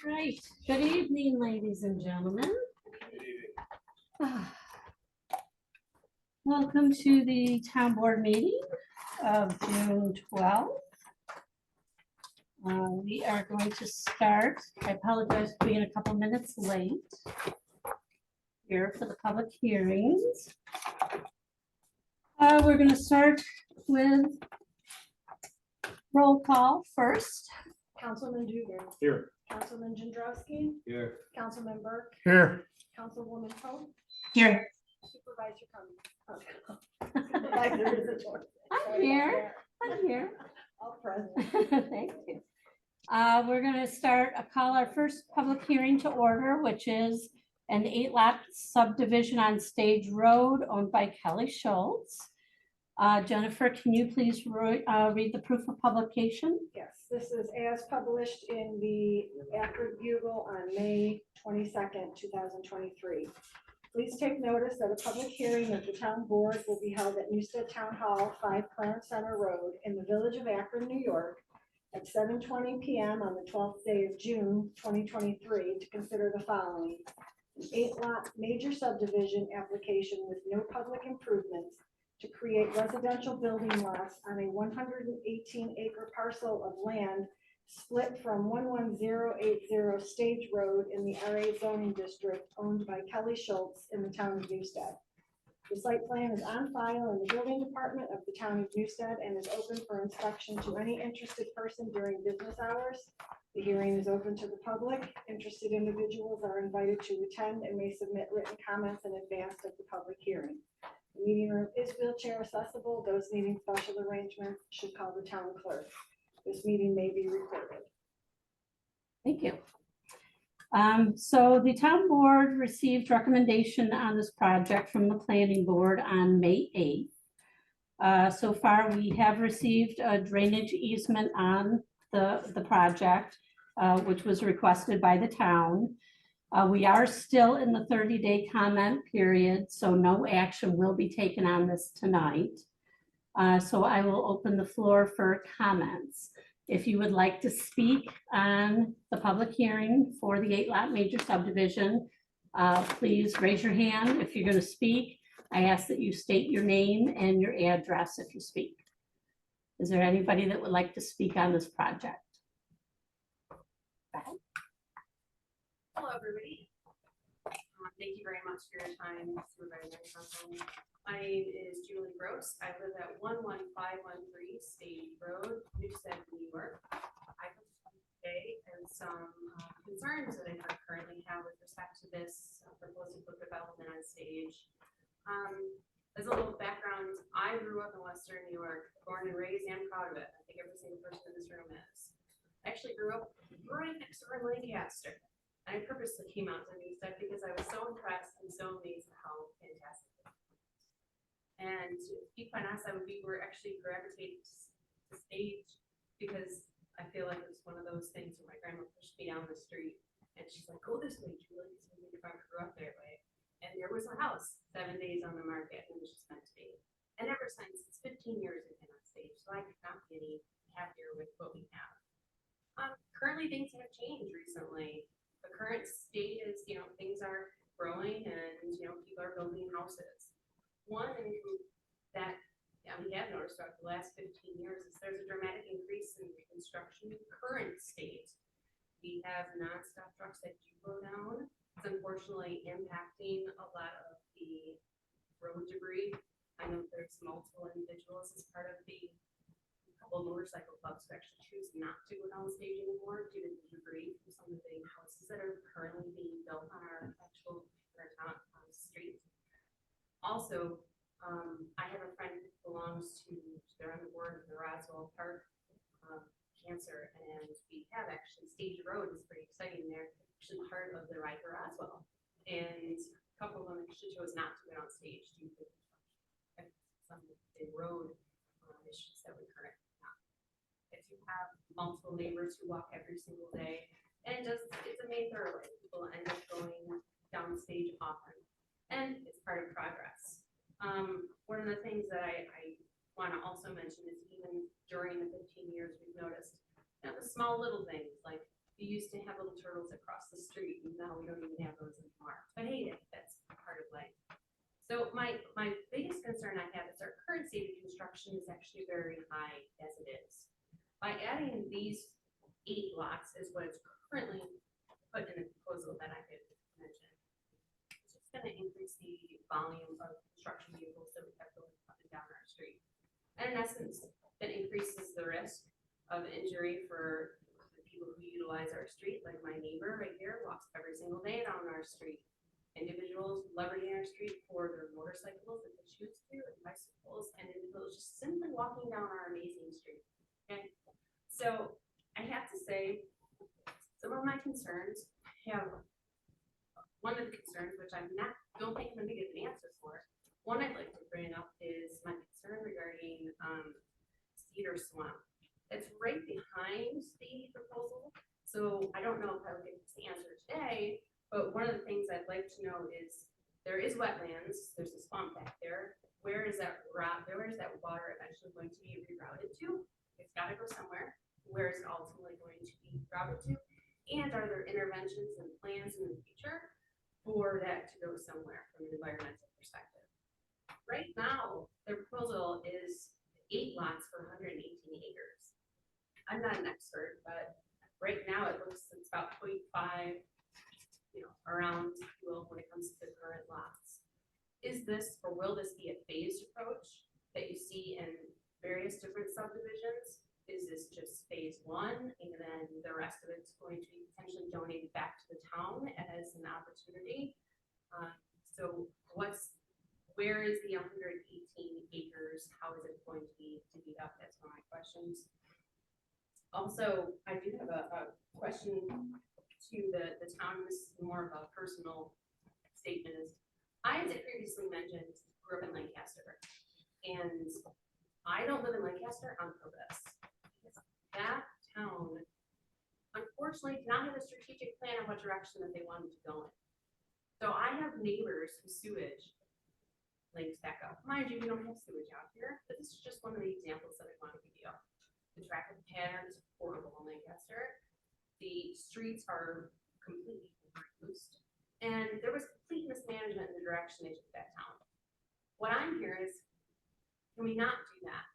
Right. Good evening, ladies and gentlemen. Welcome to the town board meeting of June 12th. We are going to start. I apologize for being a couple minutes late here for the public hearings. We're going to start with roll call first. Councilman Dugan. Here. Councilman Jandrowski. Here. Councilman Burke. Here. Councilwoman Pope. Here. Supervisor Cummings. Supervisor is a choice. I'm here. I'm here. All present. Thank you. We're going to call our first public hearing to order, which is an 8-lot subdivision on Stage Road owned by Kelly Schultz. Jennifer, can you please read the proof of publication? Yes, this is as published in the Akron Bugle on May 22nd, 2023. Please take notice that a public hearing of the town board will be held at Newstead Town Hall, 5 Clarence Center Road in the village of Akron, New York at 7:20 p.m. on the 12th day of June, 2023 to consider the following. An 8-lot major subdivision application with no public improvements to create residential building lots on a 118-acre parcel of land split from 11080 Stage Road in the RA zoning district owned by Kelly Schultz in the town of Newstead. The site plan is on file in the building department of the town of Newstead and is open for inspection to any interested person during business hours. The hearing is open to the public. Interested individuals are invited to attend and may submit written comments in advance of the public hearing. The meeting room is wheelchair accessible. Those needing special arrangements should call the town clerk. This meeting may be recorded. Thank you. So the town board received recommendation on this project from the planning board on May 8th. So far, we have received a drainage easement on the project, which was requested by the town. We are still in the 30-day comment period, so no action will be taken on this tonight. So I will open the floor for comments. If you would like to speak on the public hearing for the 8-lot major subdivision, please raise your hand. If you're going to speak, I ask that you state your name and your address if you speak. Is there anybody that would like to speak on this project? Hello, everybody. Thank you very much for your time, Supervisor Council. My name is Julie Gross. I live at 11513 Stage Road, Newstead, New York. I have today and some concerns that I currently have with respect to this proposed development on Stage. As a little background, I grew up in Western New York, born and raised, and proud of it. I think every single person in this room is. I actually grew up right next door in Lancaster. I purposely came out to Newstead because I was so impressed and so amazed at how fantastic it was. And to be quite honest, we were actually gravitated to Stage because I feel like it was one of those things where my grandma pushed me down the street and she's like, go this way, Julie, because we grew up there, right? And there was a house 7 days on the market, and it was just meant to be. And ever since, it's 15 years I've been on Stage, so I could not be any happier with what we have. Currently, things have changed recently. The current state is, things are growing and, people are building houses. One that we have noticed throughout the last 15 years is there's a dramatic increase in construction in the current state. We have nonstop trucks that do go down. It's unfortunately impacting a lot of the road debris. I know there's multiple individuals as part of the couple of motorcycle clubs who actually choose not to go down Stage anymore due to the debris from some of the houses that are currently being built on our town streets. Also, I have a friend who belongs to, they're on the board of the Roswell Park Cancer, and we have actually Stage Road is pretty exciting there, actually part of the ride for Roswell. And a couple of them actually chose not to go on Stage due to some of the road issues that we currently have. If you have multiple neighbors who walk every single day, and it's a main thoroughway, people end up going down Stage often, and it's part of progress. One of the things that I want to also mention is even during the 15 years we've noticed the small little things like We used to have little turtles across the street, and now we don't even have those anymore. But hey, that's part of life. So my biggest concern I have is our current state of construction is actually very high as it is. By adding these 8 lots is what is currently put in the proposal that I had mentioned. It's just gonna increase the volume of construction vehicles that we have going up and down our street. And in essence, that increases the risk of injury for the people who utilize our street, like my neighbor right here walks every single day down our street. Individuals leveraging our street for their motorcycles that they choose to, and bicycles, and individuals just simply walking down our amazing street. Okay, so I have to say, some of my concerns have, one of the concerns, which don't think I'm gonna get an answer for. One I'd like to bring up is my concern regarding Cedar Swamp. It's right behind the proposal, so I don't know if I will get this answer today. But one of the things I'd like to know is, there is wetlands, there's a swamp back there. Where is that water eventually going to be rerouted to? It's gotta go somewhere. Where is it ultimately going to be routed to? And are there interventions and plans in the future for that to go somewhere from an environmental perspective? Right now, their proposal is 8 lots for 118 acres. I'm not an expert, but right now it looks, it's about 0.5, around, when it comes to the current lots. Is this, or will this be a phased approach that you see in various different subdivisions? Is this just phase 1, and then the rest of it's going to be potentially donated back to the town as an opportunity? So where is the 118 acres? How is it going to be divvied up? That's one of my questions. Also, I do have a question to the town. This is more of a personal statement. As I previously mentioned, grew up in Lancaster, and I don't live in Lancaster on purpose. That town, unfortunately, did not have a strategic plan on what direction that they wanted to go in. So I have neighbors whose sewage links back up. Mind you, we don't have sewage out here, but this is just one of the examples that I want to give you. The traffic pattern is horrible in Lancaster. The streets are completely overused, and there was complete mismanagement in the direction they took that town. What I'm here is, can we not do that?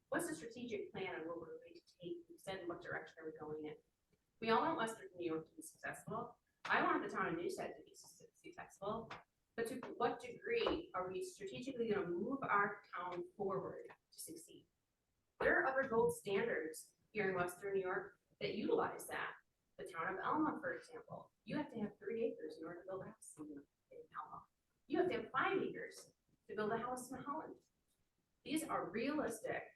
What's the strategic plan on what we're going to take? Instead, what direction are we going in? We all want Western New York to be successful. I want the town of Newstead to be successful, but to what degree are we strategically going to move our town forward to succeed? There are other gold standards here in Western New York that utilize that. The town of Elma, for example, you have to have 3 acres in order to build a house in Elma. You have to have 5 acres to build a house in Holland. These are realistic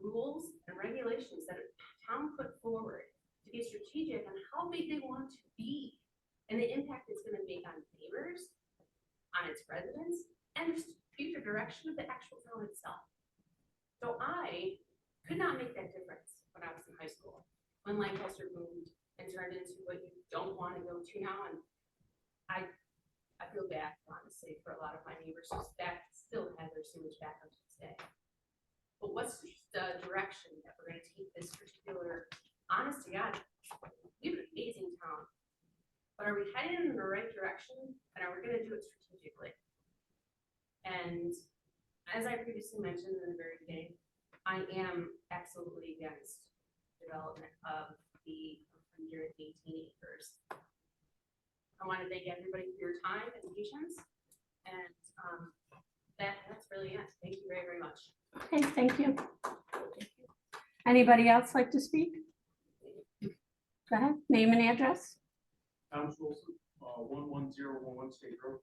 rules and regulations that a town put forward to be strategic on how big they want to be and the impact it's going to make on neighbors, on its residents, and the future direction of the actual town itself. So I could not make that difference when I was in high school, when Lancaster moved and turned into what you don't want to go to now. And I feel bad, honestly, for a lot of my neighbors who still have their sewage back up to this day. But what's the direction that we're going to take this particular, honest to God, we have an amazing town, but are we headed in the right direction, and are we going to do it strategically? And as I previously mentioned in the very beginning, I am absolutely against development of the 118 acres. I want to thank everybody for your time and patience, and that's really it. Thank you very, very much. Okay, thank you. Anybody else like to speak? Go ahead, name and address. Thomas Wilson, 11011 State Road.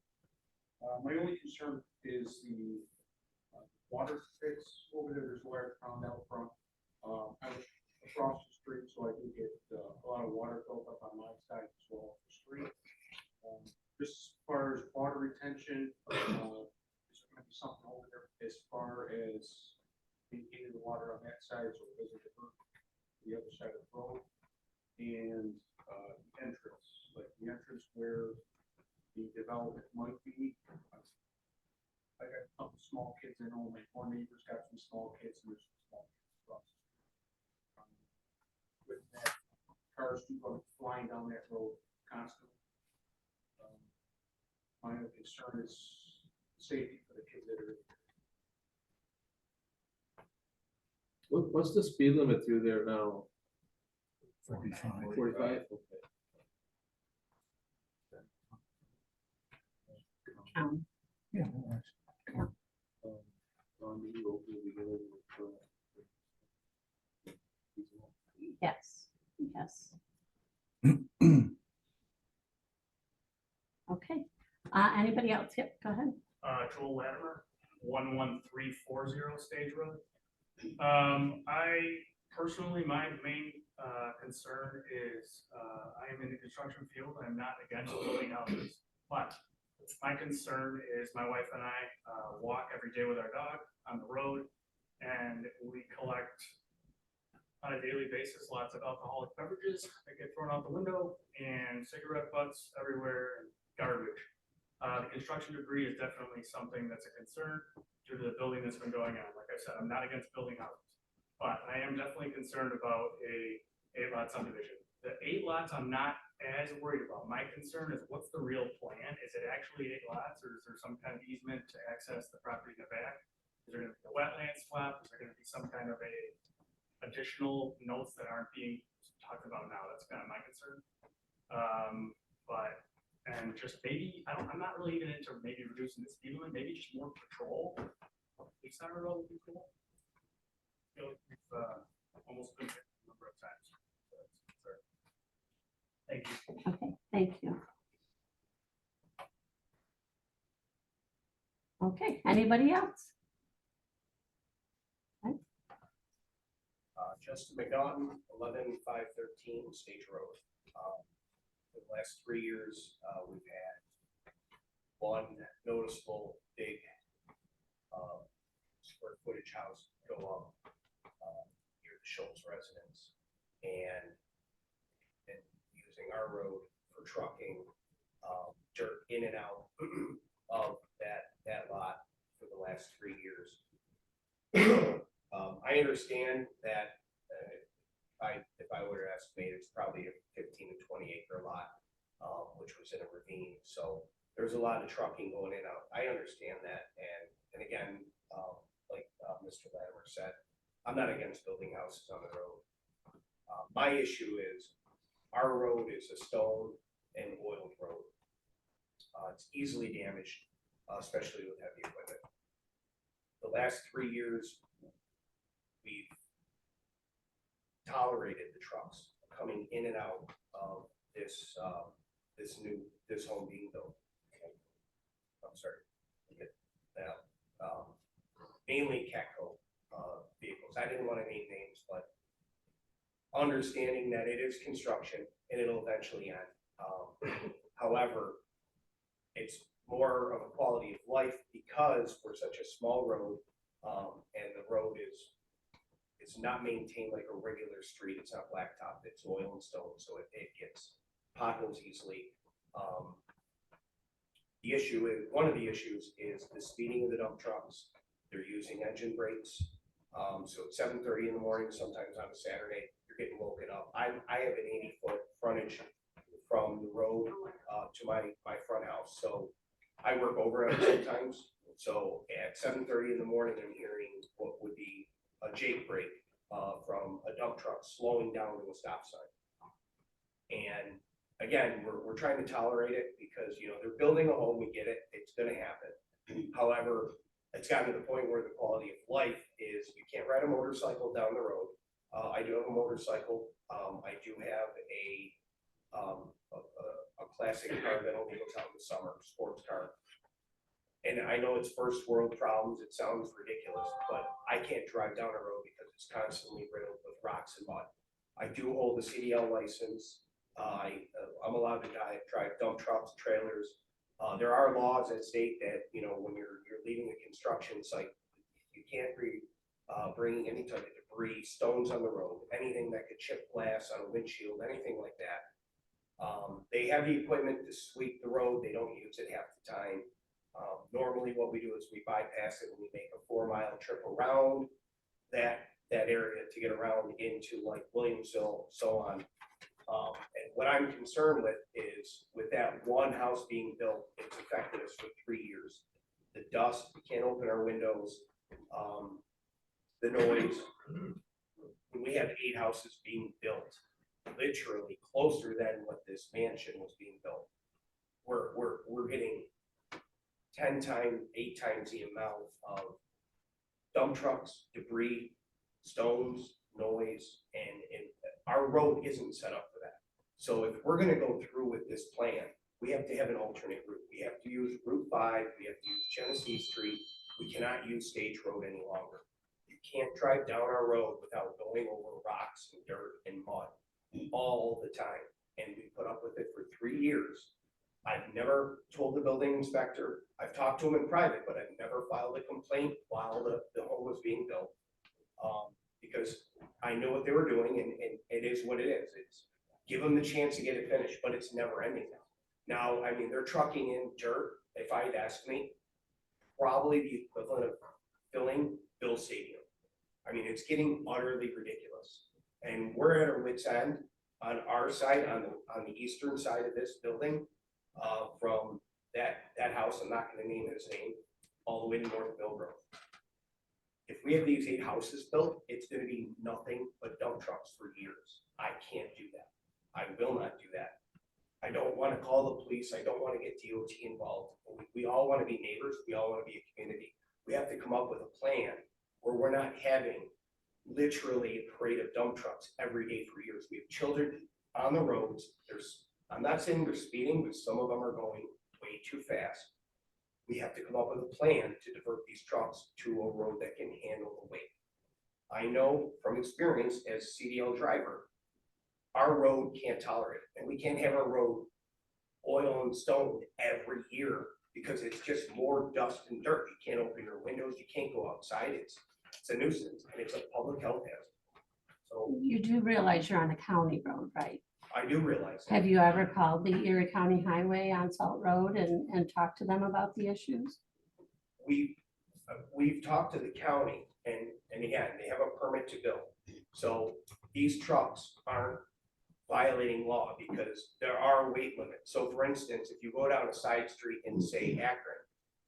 My only concern is the water pits over there. There's a large pond out front. I was across the street, so I do get a lot of water built up on my side as well as the street. Just as far as water retention, there's going to be something over there as far as maintaining the water on that side, so it doesn't divert to the other side of the road. And the entrance, like the entrance where the development might be. I got a couple small kids. I know my four neighbors got some small kids, and there's some small kids across. With that, cars do go flying down that road constantly. My only concern is safety for the kids that are. What's the speed limit through there now? 45. 45? Okay. Yeah, that works. On the road, we'll be going with, Yes, yes. Okay, anybody else? Yep, go ahead. Joel Latimer, 11340 Stage Road. I personally, my main concern is I am in the construction field. I'm not against building houses, but my concern is my wife and I walk every day with our dog on the road, and we collect on a daily basis lots of alcoholic beverages that get thrown out the window, and cigarette butts everywhere, and garbage. The construction debris is definitely something that's a concern due to the building that's been going on. Like I said, I'm not against building houses, but I am definitely concerned about a 8-lot subdivision. The 8 lots I'm not as worried about. My concern is what's the real plan? Is it actually 8 lots, or is there some kind of easement to access the property in the back? Is there gonna be a wetland swap? Is there gonna be some kind of a additional notes that aren't being talked about now? That's kind of my concern. And just maybe, I'm not really even into maybe reducing the speed limit, maybe just more patrol. Police on the road would be cool. I feel like we've almost been hit a number of times. So that's a concern. Thank you. Okay, thank you. Okay, anybody else? Justin McNaughton, 11513 Stage Road. For the last 3 years, we've had one noticeable big square footage house go up near the Schultz residence, and using our road for trucking dirt in and out of that lot for the last 3 years. I understand that if I were to estimate, it's probably a 15 to 20 acre lot, which was in a ravine. So there's a lot of trucking going in and out. I understand that. And again, like Mr. Latimer said, I'm not against building houses on the road. My issue is our road is a stone and oiled road. It's easily damaged, especially with heavy equipment. The last 3 years, we've tolerated the trucks coming in and out of this home being built. I'm sorry, get that. Mainly Catco vehicles. I didn't want to name names, but understanding that it is construction and it'll eventually end. However, it's more of a quality of life because we're such a small road, and the road is not maintained like a regular street. It's not blacktop, it's oil and stone, so it gets potholes easily. The issue is, one of the issues is the speeding of the dump trucks. They're using engine brakes. So at 7:30 in the morning, sometimes on a Saturday, you're getting woken up. I have an 80-foot frontage from the road to my front house. So I work overhead sometimes. So at 7:30 in the morning, I'm hearing what would be a Jake brake from a dump truck slowing down to a stop sign. And again, we're trying to tolerate it because, you know, they're building a home, we get it, it's gonna happen. However, it's gotten to the point where the quality of life is you can't ride a motorcycle down the road. I do have a motorcycle. I do have a classic car that only goes out in the summer, sports car. And I know it's first world problems, it sounds ridiculous, but I can't drive down a road because it's constantly riddled with rocks and mud. I do hold a CDL license. I'm allowed to drive dump trucks, trailers. There are laws that state that, you know, when you're leaving a construction site, you can't be bringing any type of debris, stones on the road, anything that could chip glass on a windshield, anything like that. They have the equipment to sweep the road. They don't use it half the time. Normally what we do is we bypass it and we make a 4-mile trip around that area to get around into like Williamsville, so on. And what I'm concerned with is with that one house being built, it's affected us for 3 years. The dust, we can't open our windows, the noise. When we have 8 houses being built, literally closer than what this mansion was being built. We're getting 10 times, 8 times the amount of dump trucks, debris, stones, noise, and our road isn't set up for that. So if we're gonna go through with this plan, we have to have an alternate route. We have to use Route 5, we have to use Genesee Street. We cannot use Stage Road any longer. You can't drive down our road without going over rocks and dirt and mud all the time. And we put up with it for 3 years. I've never told the building inspector, I've talked to him in private, but I've never filed a complaint while the home was being built. Because I know what they were doing and it is what it is. It's give them the chance to get it finished, but it's never ending now. Now, I mean, they're trucking in dirt, if I'd asked me, probably the equivalent of filling Bill Stadium. I mean, it's getting utterly ridiculous. And we're at our wit's end on our side, on the eastern side of this building, from that house, I'm not gonna name his name, all the way to North Millbrook. If we have these 8 houses built, it's gonna be nothing but dump trucks for years. I can't do that. I will not do that. I don't wanna call the police, I don't wanna get DOT involved. We all wanna be neighbors, we all wanna be a community. We have to come up with a plan where we're not having literally a parade of dump trucks every day for years. We have children on the roads. I'm not saying they're speeding, but some of them are going way too fast. We have to come up with a plan to divert these trucks to a road that can handle the weight. I know from experience as CDL driver, our road can't tolerate it, and we can't have our road oil and stoned every year because it's just more dust and dirt. You can't open your windows, you can't go outside. It's a nuisance and it's a public health hazard. So You do realize you're on a county road, right? I do realize that. Have you ever called the Erie County Highway on Salt Road and talked to them about the issues? We've talked to the county and again, they have a permit to build. So these trucks aren't violating law because there are weight limits. So for instance, if you go down a side street in say Akron,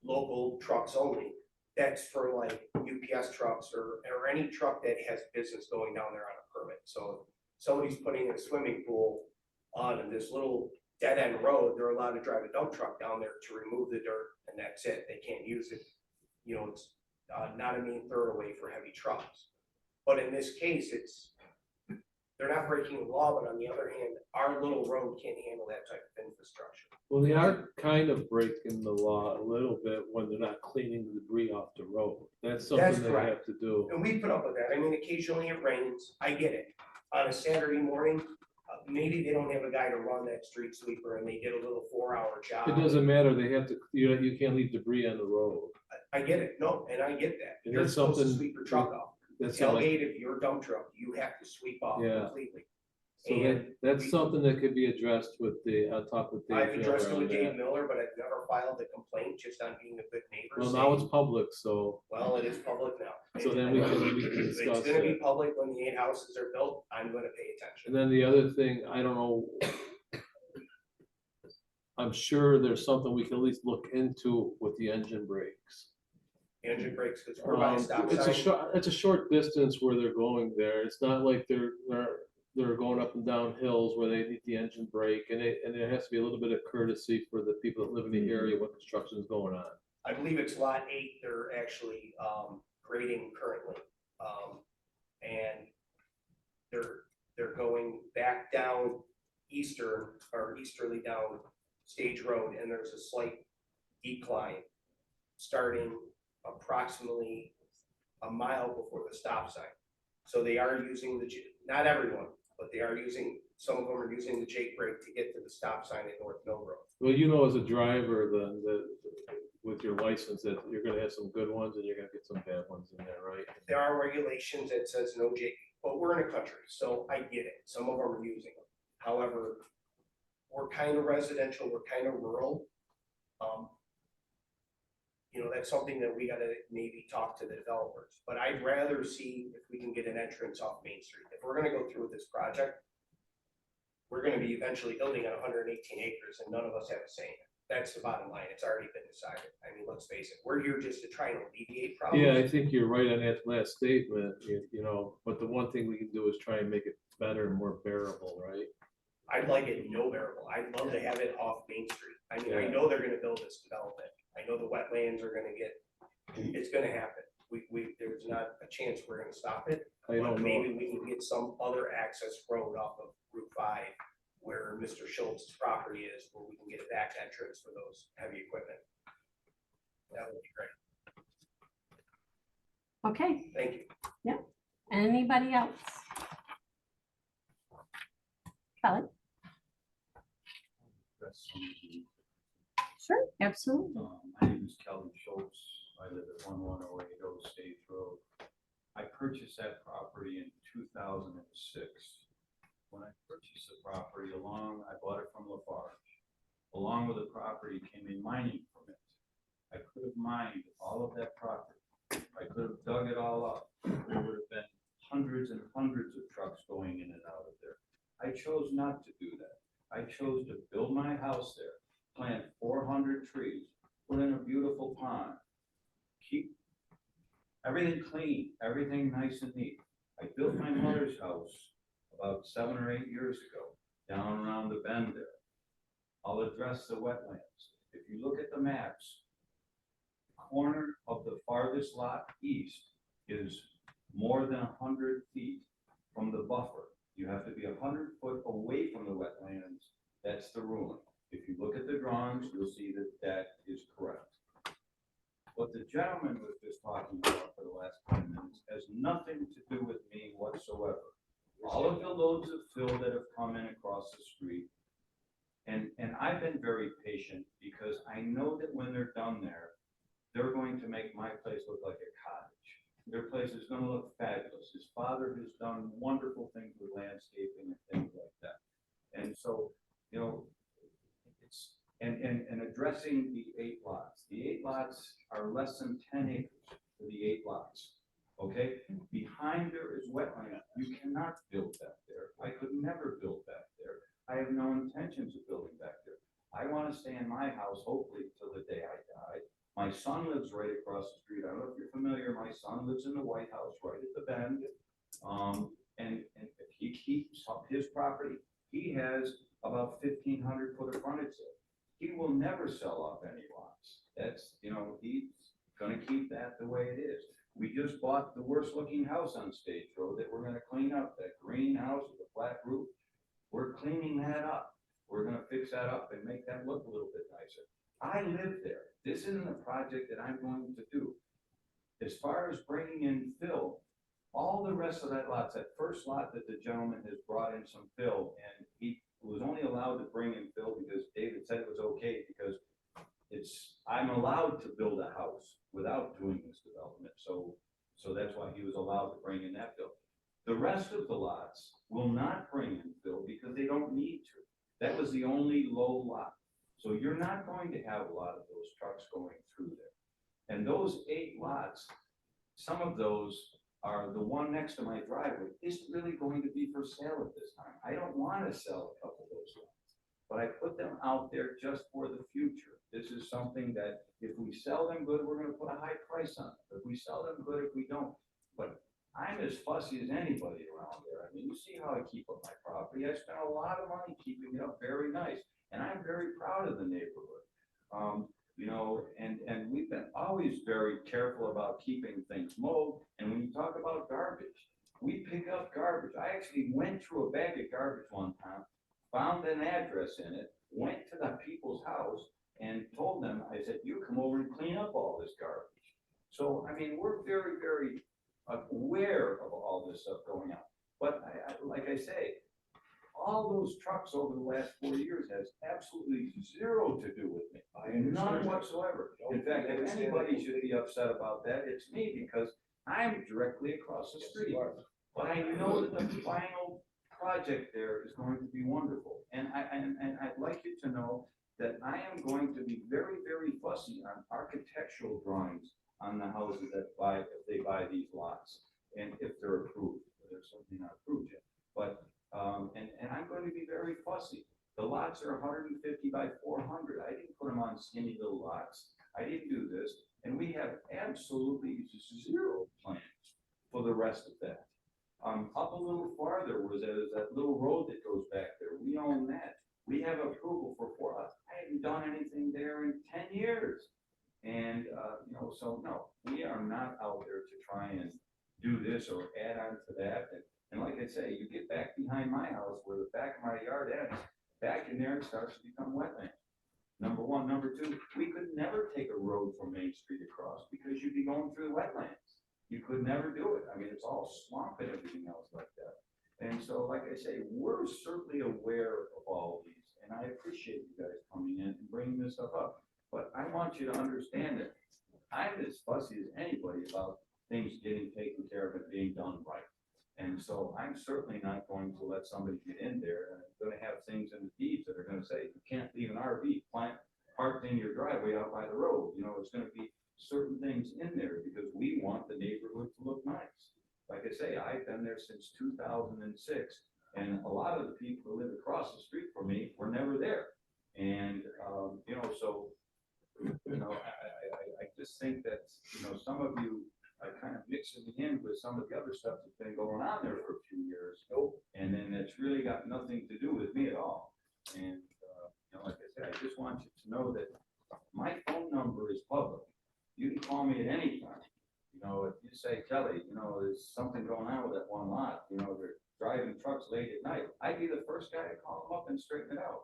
local trucks only, that's for like UPS trucks or any truck that has business going down there on a permit. So somebody's putting in a swimming pool on this little dead end road, they're allowed to drive a dump truck down there to remove the dirt and that's it. They can't use it. You know, it's not a main thoroughway for heavy trucks. But in this case, they're not breaking the law, but on the other hand, our little road can't handle that type of infrastructure. Well, they are kind of breaking the law a little bit when they're not cleaning the debris off the road. That's That's something they correct. have to do. And we put up with that. I mean, occasionally it rains. I get it. On a Saturday morning, maybe they don't have a guy to run that street sweeper and they did a little 4-hour job. It doesn't matter, they have to, you can't leave debris on the road. I get it. No, and I get that. And You're that's supposed to something- sweep your truck off. That's not like, Tailgate of your dump truck, you have to sweep off Yeah. completely. so And that's something that could be addressed with I'll talk with Dave. I've addressed it Miller with on Dave that. Miller, but I've never filed a complaint just on being a good neighbor. Well, now it's saying, public, so, well, it is public now. so then we can It's discuss gonna be it. public when the 8 houses are built. I'm gonna pay attention. And then the other thing, I don't know. I'm sure there's something we can at least look into with the engine brakes. Engine brakes, because we're by a stop It's a sign. short, it's a short distance where they're going there. It's not like they're going up and down hills where they need the engine brake, and there has to be a little bit of courtesy for the people that live in the area when construction is going on. I believe it's lot 8, they're actually grading currently. And they're going back down easterly down Stage Road, and there's a slight decline starting approximately a mile before the stop sign. So they are using not everyone, but they are using, some of them are using the Jake brake to get to the stop sign at North Millbrook. Well, you know, as a driver, then, with your license, that you're gonna have some good ones and you're gonna get some bad ones in there, right? There are regulations that says no Jake, but we're in a country, so I get it. Some of them are using them. However, we're kind of residential, we're kind of rural. You know, that's something that we gotta maybe talk to the developers, but I'd rather see if we can get an entrance off Main Street. If we're gonna go through with this project, we're gonna be eventually building on 118 acres and none of us have a say in it. That's the bottom line. It's already been decided. I mean, let's face it, we're here just to try and alleviate problems. Yeah, I think you're right on that last statement, you know, but the one thing we can do is try and make it better and more bearable, right? I'd like it no variable. I'd love to have it off Main Street. I mean, I know they're gonna build this development. I know the wetlands are gonna get, it's gonna happen. There's not a chance we're gonna stop it. I But don't know. maybe we can get some other access road off of Route 5 where Mr. Schultz's property is, where we can get a back entrance for those heavy equipment. That would be great. Okay, Thank you. anybody else? Kelly? Sure, absolutely. My name is Kelly Schultz. I live at 11080 State Road. I purchased that property in 2006. When I purchased the property I bought it from Lafarge. Along with the property came a mining permit. I could have mined all of that property. I could have dug it all up. There would have been hundreds and hundreds of trucks going in and out of there. I chose not to do that. I chose to build my house there, plant 400 trees, put in a beautiful pond, keep everything clean, everything nice and neat. I built my mother's house about 7 or 8 years ago, down around the bend there. I'll address the wetlands. If you look at the maps, the corner of the farthest lot east is more than 100 feet from the buffer. You have to be 100 foot away from the wetlands. That's the ruling. If you look at the drawings, you'll see that that is correct. What the gentleman was just talking about for the last 10 minutes has nothing to do with me whatsoever. All of the loads of fill that have come in across the street, and I've been very patient because I know that when they're done there, they're going to make my place look like a cottage. Their place is going to look fabulous. His father has done wonderful things with landscaping and things like that. And so, you know, it's, and addressing the 8 lots. The 8 lots are less than 10 acres for the 8 lots. Okay, behind there is wetland. You cannot build back there. I could never build back there. I have no intentions of building back there. I want to stay in my house, hopefully, till the day I die. My son lives right across the street. I don't know if you're familiar. My son lives in the White House right at the bend. And if he keeps up his property, he has about 1,500 foot of frontage there. He will never sell off any lots. That's, you know, he's going to keep that the way it is. We just bought the worst looking house on Stage Road that we're gonna clean up, that green house with a flat roof. We're cleaning that up. We're gonna fix that up and make that look a little bit nicer. I live there. This isn't a project that I'm going to do. As far as bringing in fill, all the rest of that lots, that first lot that the gentleman has brought in some fill, and he was only allowed to bring in fill because David said it was okay because I'm allowed to build a house without doing this development. So that's why he was allowed to bring in that fill. The rest of the lots will not bring in fill because they don't need to. That was the only low lot. So you're not going to have a lot of those trucks going through there. And those 8 lots, some of those are, the one next to my driveway isn't really going to be for sale at this time. I don't want to sell a couple of those lots, but I put them out there just for the future. This is something that if we sell them good, we're going to put a high price on it. If we sell them good, if we don't. But I'm as fussy as anybody around there. I mean, you see how I keep up my property. I spent a lot of money keeping it up very nice. And I'm very proud of the neighborhood. You know, and we've been always very careful about keeping things mowed. And when you talk about garbage, we pick up garbage. I actually went through a bag of garbage one time, found an address in it, went to the people's house and told them, I said, you come over and clean up all this garbage. So, I mean, we're very, very aware of all this stuff going on. But like I say, all those trucks over the last 4 years has absolutely zero to do with me. None whatsoever. In fact, if anybody should be upset about that, it's me because I'm directly across the street. But I know that the final project there is going to be wonderful. And I'd like you to know that I am going to be very, very fussy on architectural drawings on the houses that if they buy these lots, and if they're approved. There's something not approved yet. But and I'm going to be to be very fussy. The lots are 150 by 400. I didn't put them on skinny little lots. I didn't do this. And we have absolutely zero plans for the rest of that. Up a little farther was that little road that goes back there. We own that. We have approval for 4 lots. I haven't done anything there in 10 years. And, so no, we are not out there to try and do this or add on to that. And like I say, you get back behind my house where the back of my yard ends, back in there it starts to become wetland. Number one. Number two, we could never take a road from Main Street across because you'd be going through the wetlands. You could never do it. I mean, it's all swamp and everything else like that. And so, like I say, we're certainly aware of all of these, and I appreciate you guys coming in and bringing this stuff up. But I want you to understand that I'm as fussy as anybody about things getting taken care of and being done right. And so I'm certainly not going to let somebody get in there and going to have things in the deeds that are going to say, you can't leave an RV parked in your driveway out by the road. It's going to be certain things in there because we want the neighborhood to look nice. Like I say, I've been there since 2006, and a lot of the people who live across the street from me were never there. And, so, I just think that, some of you are kind of mixing in with some of the other stuff that's been going on there for a few years. And then it's really got nothing to do with me at all. And, like I said, I just want you to know that my phone number is public. You can call me at any time. If you say, Kelly, there's something going on with that one lot, they're driving trucks late at night, I'd be the first guy to call them up and straighten it out.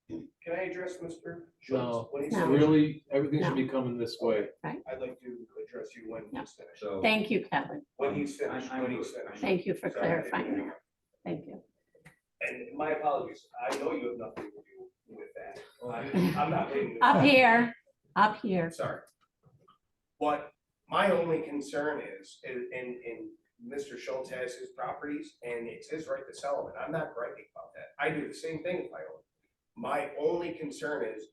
Can I address Mr. No, Schultz? When he's No. finished? really, everything should be coming this way. I'd like to address you when he's finished. So. Thank you, Kevin. When he's finished, I'm when he's good. finished. Thank you for Sorry, I didn't clarifying hear that. Thank you. And my apologies, I know you have nothing to do with that. I'm not getting. Up here. Sorry. But my only concern is, and Mr. Schultz has his properties and it's his right to sell them, and I'm not griping about that. I do the same thing if I own. My only concern is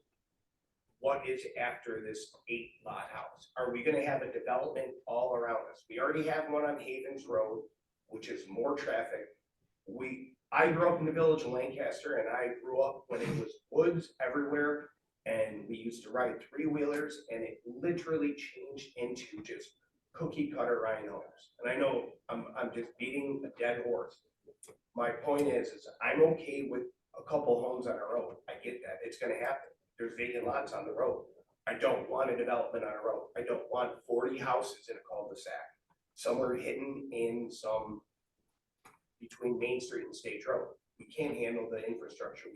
what is after this 8-lot house? Are we gonna have a development all around us? We already have one on Havens Road, which is more traffic. I grew up in the village of Lancaster, and I grew up when it was woods everywhere, and we used to ride 3-wheelers, and it literally changed into just cookie cutter Ryan homes. And I know I'm just beating a dead horse. My point is I'm okay with a couple homes on a road. I get that, it's gonna happen. There's vacant lots on the road. I don't want a development on a road. I don't want 40 houses in a cul-de-sac. Somewhere hidden in between Main Street and Stage Road. We can't handle the infrastructure.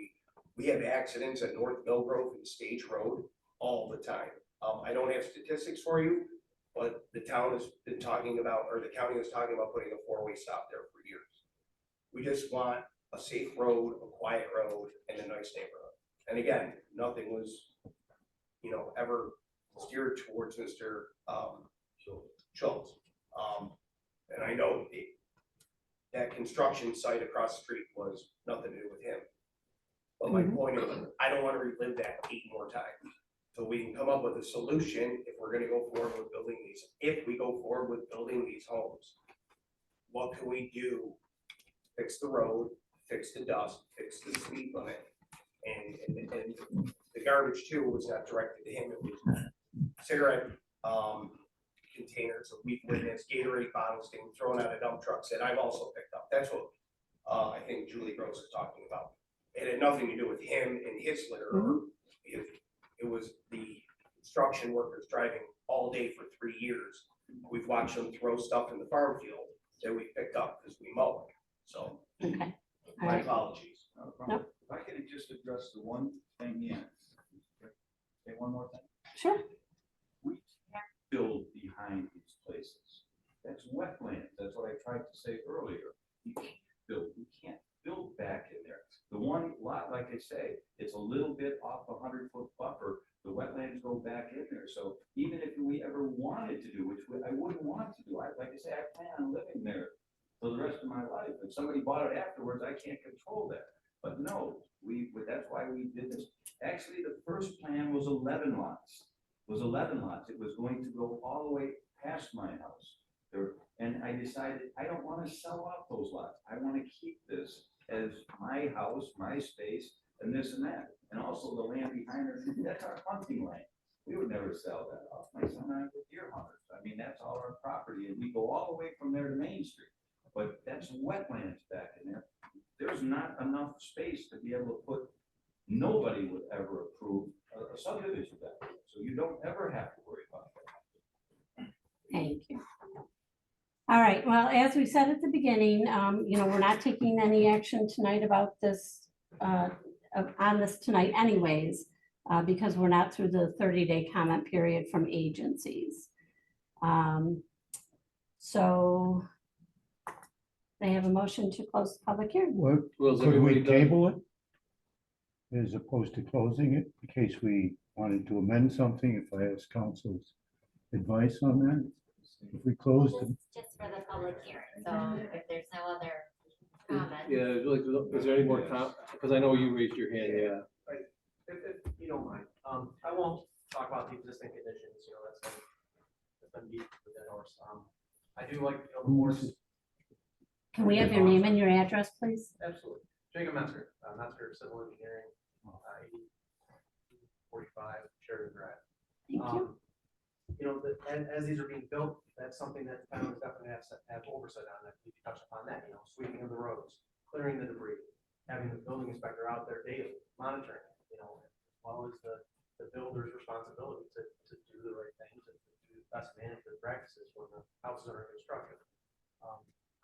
We have accidents at North Millgrove and Stage Road all the time. I don't have statistics for you, but the town has been talking about, or the county was talking about putting a 4-way stop there for years. We just want a safe road, a quiet road, and a nice neighborhood. And again, nothing was, ever steered towards Mr. Schultz. And I know that construction site across the street was nothing to do with him. But my point is, I don't want to relive that 8 more times. So we can come up with a solution if we're gonna go forward with building these, if we go forward with building these homes. What can we do? Fix the road, fix the dust, fix the speed limit. And the garbage too was not directed to him, it was cigarette containers that we've witnessed, Gatorade bottles getting thrown out of dump trucks that I've also picked up. That's what I think Julie Gross is talking about. It had nothing to do with him and his litter. It was the construction workers driving all day for 3 years. We've watched them throw stuff in the farm field that we picked up because we mow it. So Okay. All my right. apologies. No problem. If I could just address the one thing, say one more thing. Sure. We can't build behind these places. That's wetlands. That's what I tried to say earlier. You can't build back in there. The one lot, like I say, it's a little bit off a 100-foot buffer. The wetlands go back in there. So even if we ever wanted to do, which I wouldn't want to do, like I say, I plan on living there for the rest of my life. If somebody bought it afterwards, I can't control that. But no, that's why we did this. Actually, the first plan was 11 lots. It was 11 lots. It was going to go all the way past my house. And I decided I don't want to sell off those lots. I want to keep this. as my house, my space, and this and that. And also the land behind us, that's our hunting land. We would never sell that off. My son and I were deer hunters. I mean, that's all our property, and we go all the way from there to Main Street. But that's wetlands back in there. There's not enough space to be able to put, nobody would ever approve a subdivision back there. So you don't ever have to worry about that. Thank you. All right, well, as we said at the beginning, we're not taking any action tonight about this, on this tonight anyways, because we're not through the 30-day comment period from agencies. So they have a motion to close the public hearing. What, Was could everybody we done? table it? As opposed to closing it, in case we wanted to amend something, if I ask council's advice on that? If we closed it, Just for the public hearing, so if there's no other comments. Yeah, like, is there any more because I know you raised your hand, yeah. If you don't mind, I won't talk about the existing conditions, that's been beat with that horse. I do like, the horse, Can we have your name and your address, please? absolutely. Jacob Metzger, Metzger Civil Engineering, 45 Sheridan Drive. Thank you. As these are being built, that's something that the town is definitely have oversight on, that you touched upon that, sweeping of the roads, clearing the debris, having the building inspector out there daily, monitoring, as well as the builder's responsibility to do the right things and to do the best management practices when the houses are in construction.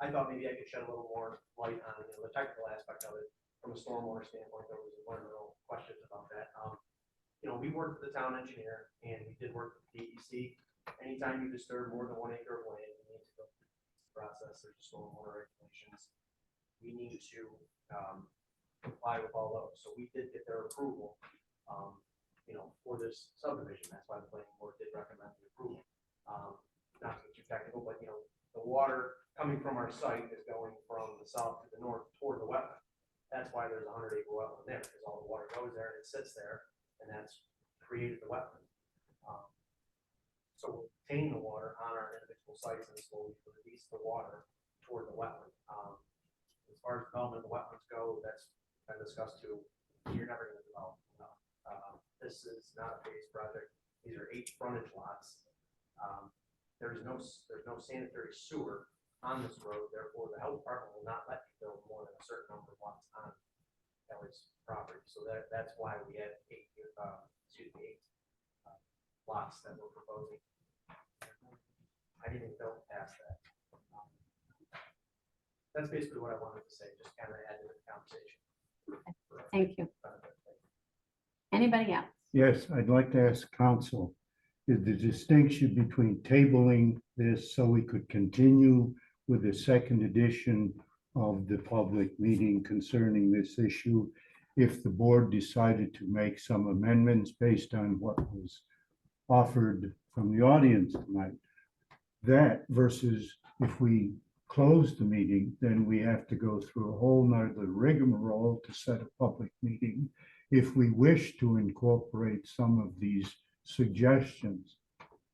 I thought maybe I could shed a little more light on, the technical aspect of it from a stormwater standpoint. There was one of the questions about that. We worked with the town engineer and we did work with DEC. Anytime you disturb more than 1 acre of land, you need to go through this process. There's stormwater regulations. We need to comply with all those. So we did get their approval, for this subdivision. That's why the planning board did recommend the approval. Not to get too technical, but the water coming from our site is going from the south to the north toward the wetland. That's why there's a 100 acre wetland there, because all the water goes there and it sits there, and that's created the wetland. So we'll obtain the water on our individual sites and slowly release the water toward the wetland. As far as development of the wetlands go, that's been discussed too. You're never going to develop. This is not a phased project. These are 8 frontage lots. There's no sanitary sewer on this road. Therefore, the health department will not let you build more than a certain number of lots on Kelly's property. So that's why we had 8 lots that we're proposing. I didn't build past that. That's basically what I wanted to say, just kind of add to the conversation. Thank you. Anybody else? yes, I'd like to ask council, is the distinction between tabling this so we could continue with the second edition of the public meeting concerning this issue, if the board decided to make some amendments based on what was offered from the audience tonight. That versus if we close the meeting, then we have to go through a whole nother rigmarole to set a public meeting if we wish to incorporate some of these suggestions.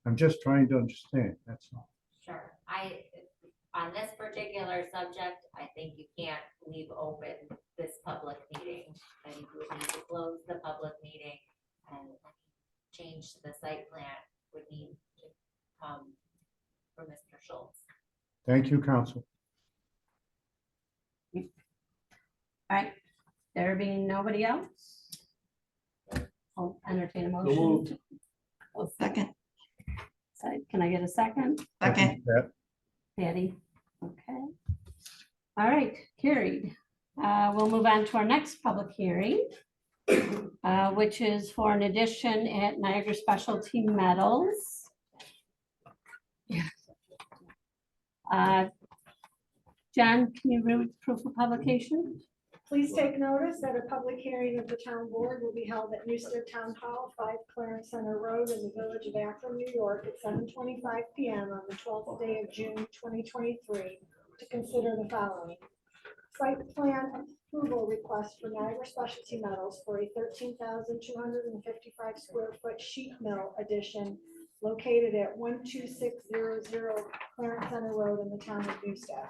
I'm just trying to understand, that's all. Sure, on this particular subject, I think you can't leave open this public meeting. I think we would need to close the public meeting, and change to the site plan would need to come from Mr. Schultz. Thank you, council. All right, there being nobody else, I'll entertain a motion. moved. Second. So, can I get a second? Second. Patty, okay. All right, carried. We'll move on to our next public hearing, which is for an addition at Niagara Specialty Metals. John, can you read proof of publication? Please take notice that a public hearing of the town board will be held at Newstead Town Hall, 5 Clarence Center Road in the village of Akron, New York at 7:25 PM on the 12th day of June 2023 to consider the following. Site plan approval request for Niagara Specialty Metals for a 13,255 square foot sheet mill addition located at 12600 Clarence Center Road in the town of Newstead.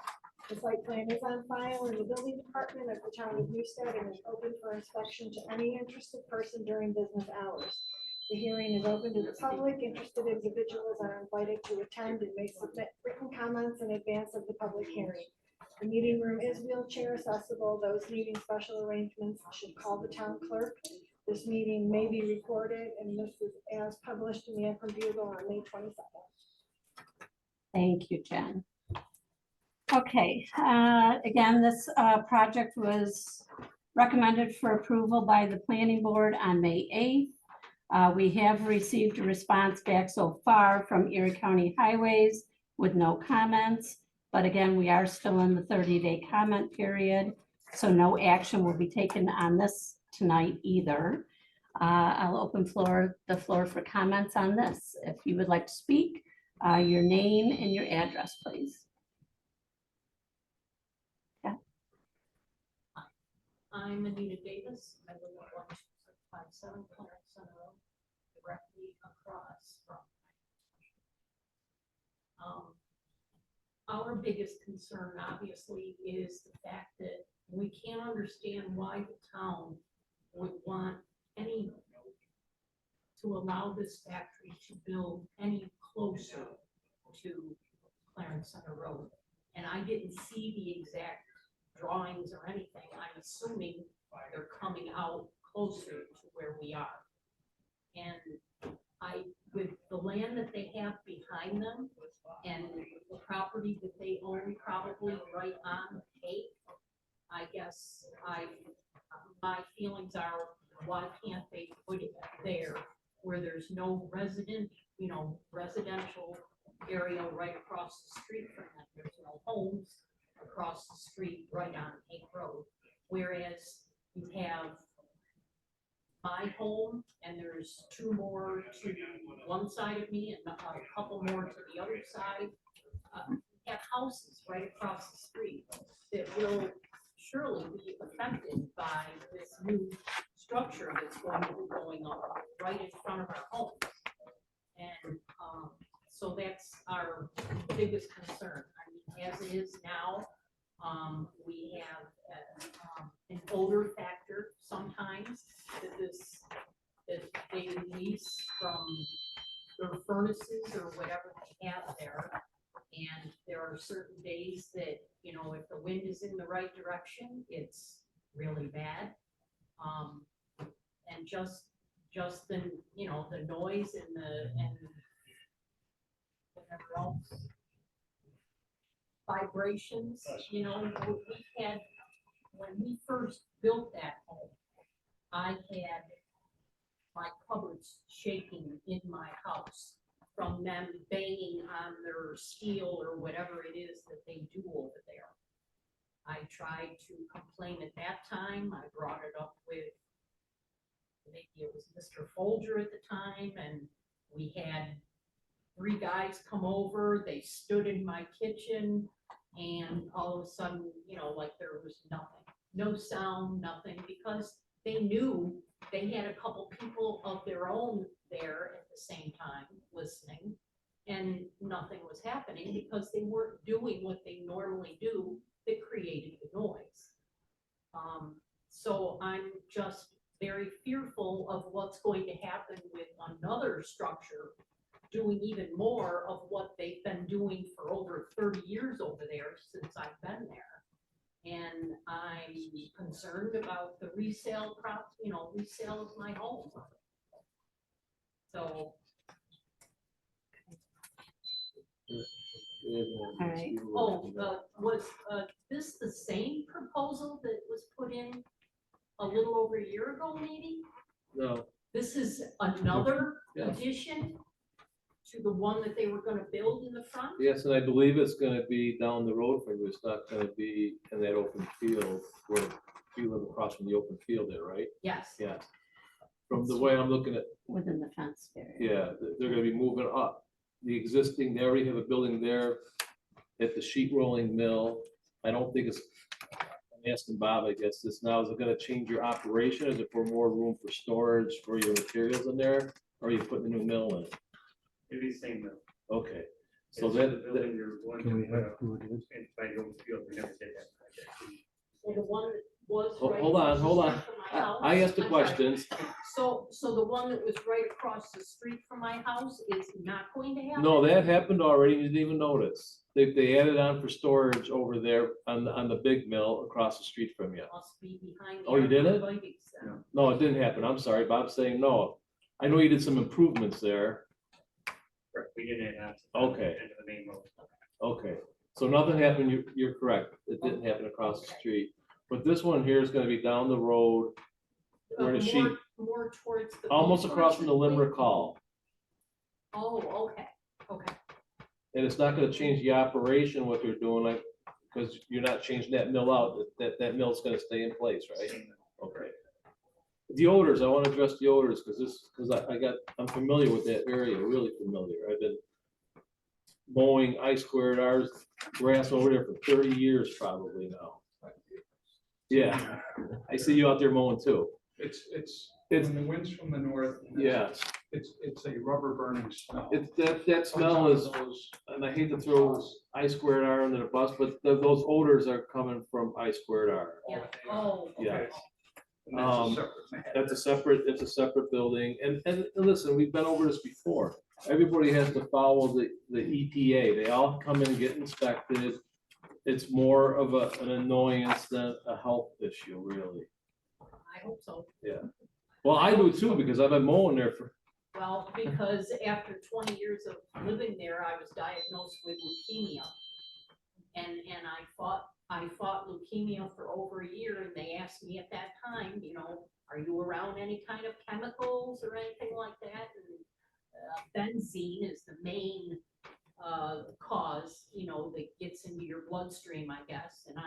The site plan is on file in the building department of the town of Newstead and is open for inspection to any interested person during business hours. The hearing is open to the public. Interested individuals are invited to attend and may submit written comments in advance of the public hearing. The meeting room is wheelchair accessible. Those needing special arrangements should call the town clerk. This meeting may be recorded, and this is as published in the Akron Bugle on May 22nd. Thank you, Jen. Okay, again, this project was recommended for approval by the planning board on May 8th. We have received a response back so far from Erie County Highways with no comments. But again, we are still in the 30-day comment period, so no action will be taken on this tonight either. I'll open the floor for comments on this. If you would like to speak, your name and your address, please. I'm Anita Davis. I live at 1257 Clarence Center Road, directly across from. Our biggest concern, obviously, is the fact that we can't understand why the town would want any to allow this factory to build any closer to Clarence Center Road. And I didn't see the exact drawings or anything. I'm assuming they're coming out closer to where we are. And with the land that they have behind them and the property that they own probably right on Cape, I guess my feelings are, why can't they put it there where there's no residential area right across the street from them? There's no homes across the street right on Cape Road. Whereas you have my home and there's two more to one side of me and a couple more to the other side. Have houses right across the street that will surely be affected by this new structure that's going to be going up right in front of our homes. And so that's our biggest concern. I mean, as it is now, we have an odor factor sometimes that they release from their furnaces or whatever they have there. And there are certain days that, if the wind is in the right direction, it's really bad. And just the, the noise and whatever else, vibrations, we had, when we first built that home, I had my cupboards shaking in my house from them banging on their steel or whatever it is that they do over there. I tried to complain at that time. I brought it up with, maybe it was Mr. Folger at the time, and we had 3 guys come over. They stood in my kitchen, and all of a sudden, like there was nothing, no sound, nothing, because they knew they had a couple people of their own there at the same time listening, and nothing was happening because they weren't doing what they normally do that created the noise. So I'm just very fearful of what's going to happen with another structure doing even more of what they've been doing for over 30 years over there since I've been there. And I'm concerned about the resale resale of my home. So. All right. Was this the same proposal that was put in a little over a year ago, maybe? No, This is another Yeah. addition to the one that they were gonna build in the front? yes, and I believe it's gonna be down the road from you. It's not gonna be in that open field where you live across from the open field there, right? Yes. Yeah. From the way I'm looking at, Within the fence area. yeah, they're gonna be moving up. The existing, they already have a building there at the sheet rolling mill. I don't think it's, I'm asking Bob, I guess, this now, is it gonna change your operation? Is it for more room for storage for your materials in there? Or are you putting a new mill in? It'd be the same mill. Okay, So It's that, the building you're going Can we to, have who it is? in Fairfield Field, we never did that project. Well, the one that was right. hold on, across the hold on. street from my house- I asked the I'm sorry. questions. So the one that was right across the street from my house is not going to happen? No, that happened already, you didn't even notice. They added on for storage over there on the big mill across the street from you. Must be behind. the Oh, you didn't? arborvitae's then. No, it didn't happen, I'm sorry, Bob's saying no. I know you did some improvements there, Right, we didn't have. Okay. Into the main road. okay. So nothing happened, you're correct, it didn't happen across the street. But this one here is gonna be down the road, where the sheet, More towards the. almost across from the unfortunately- Limerick Hall. Oh, okay, okay. And it's not gonna change the operation, what they're doing, like, because you're not changing that mill out, that mill's gonna stay in place, right? Okay. The odors, I want to address the odors, because I'm familiar with that area, really familiar. I've been mowing I²R's grass over there for 30 years probably now. Yeah, I see you out there mowing too. It's, It's- when the wind's from the north. Yeah, It's a rubber burning smell. it's, that smell is, and I hate to throw I²R under the bus, but those odors are coming from I²R. Yeah, oh. Yeah. And that's a separate matter. It's a separate building, and listen, we've been over this before. Everybody has to follow the EPA, they all come in and get inspected. It's more of an annoyance than a health issue, really. I hope so. Well, I do too, because I've been mowing there for, Well, because after 20 years of living there, I was diagnosed with leukemia. And I fought leukemia for over a year, and they asked me at that time, you know, are you around any kind of chemicals or anything like that? And benzene is the main cause, you know, that gets into your bloodstream, I guess, and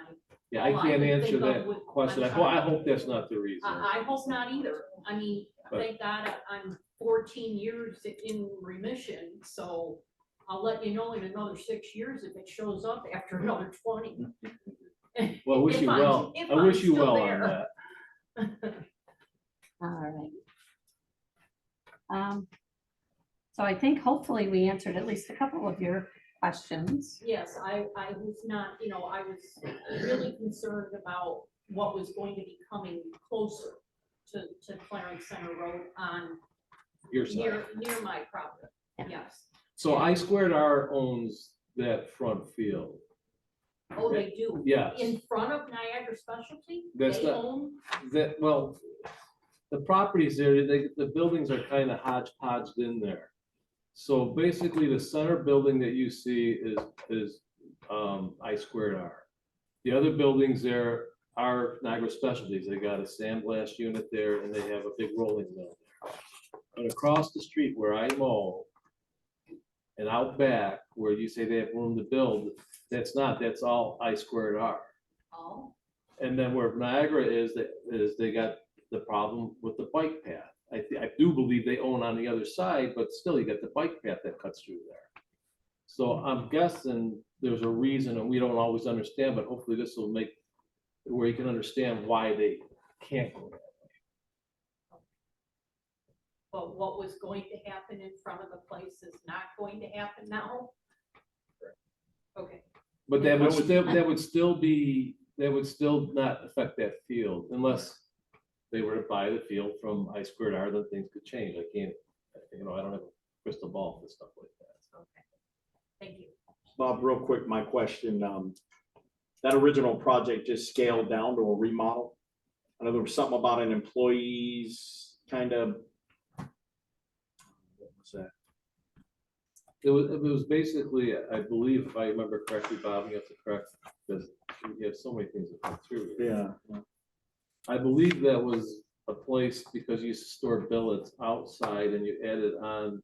yeah, I All I can't can answer think of that would- question. I'm I sorry. hope that's not the reason. I hope not either. I mean, But- thank God I'm 14 years in remission, so I'll let you know in another 6 years if it shows up after another 20. Well, I wish If you I'm- well, if I I'm wish you still well on there. that. All right. So I think hopefully we answered at least a couple of your questions. Yes, I was not, you know, I was really concerned about what was going to be coming closer to Clarence Center Road on Your side. near my property, Yeah. yes. So I²R owns that front field. Oh, they do? Yes. In front of Niagara Specialty? That's They not- own? That, well, the properties there, the buildings are kind of hodgepodged in there. So basically, the center building that you see is I²R. The other buildings there are Niagara Specialties. They got a sandblast unit there, and they have a big rolling mill there. And across the street where I mow, and out back where you say they have room to build, that's all I²R. Oh, And then where Niagara is they got the problem with the bike path. I do believe they own on the other side, but still you got the bike path that cuts through there. So I'm guessing there's a reason, and we don't always understand, but hopefully this will make where you can understand why they can't go there. but what was going to happen in front of the place is not going to happen now? Okay, But that would still not affect that field unless they were to buy the field from I²R, then things could change. I can't, I don't have a crystal ball for stuff like that. okay. Thank you. Bob, real quick, my question, that original project just scaled down to a remodel? I know there was something about an employees kind of. What was that? It was basically, I believe, if I remember correctly, Bob, you have to correct, because you have so many things that come through. here. Yeah. I believe that was a place because you used to store billets outside and you added on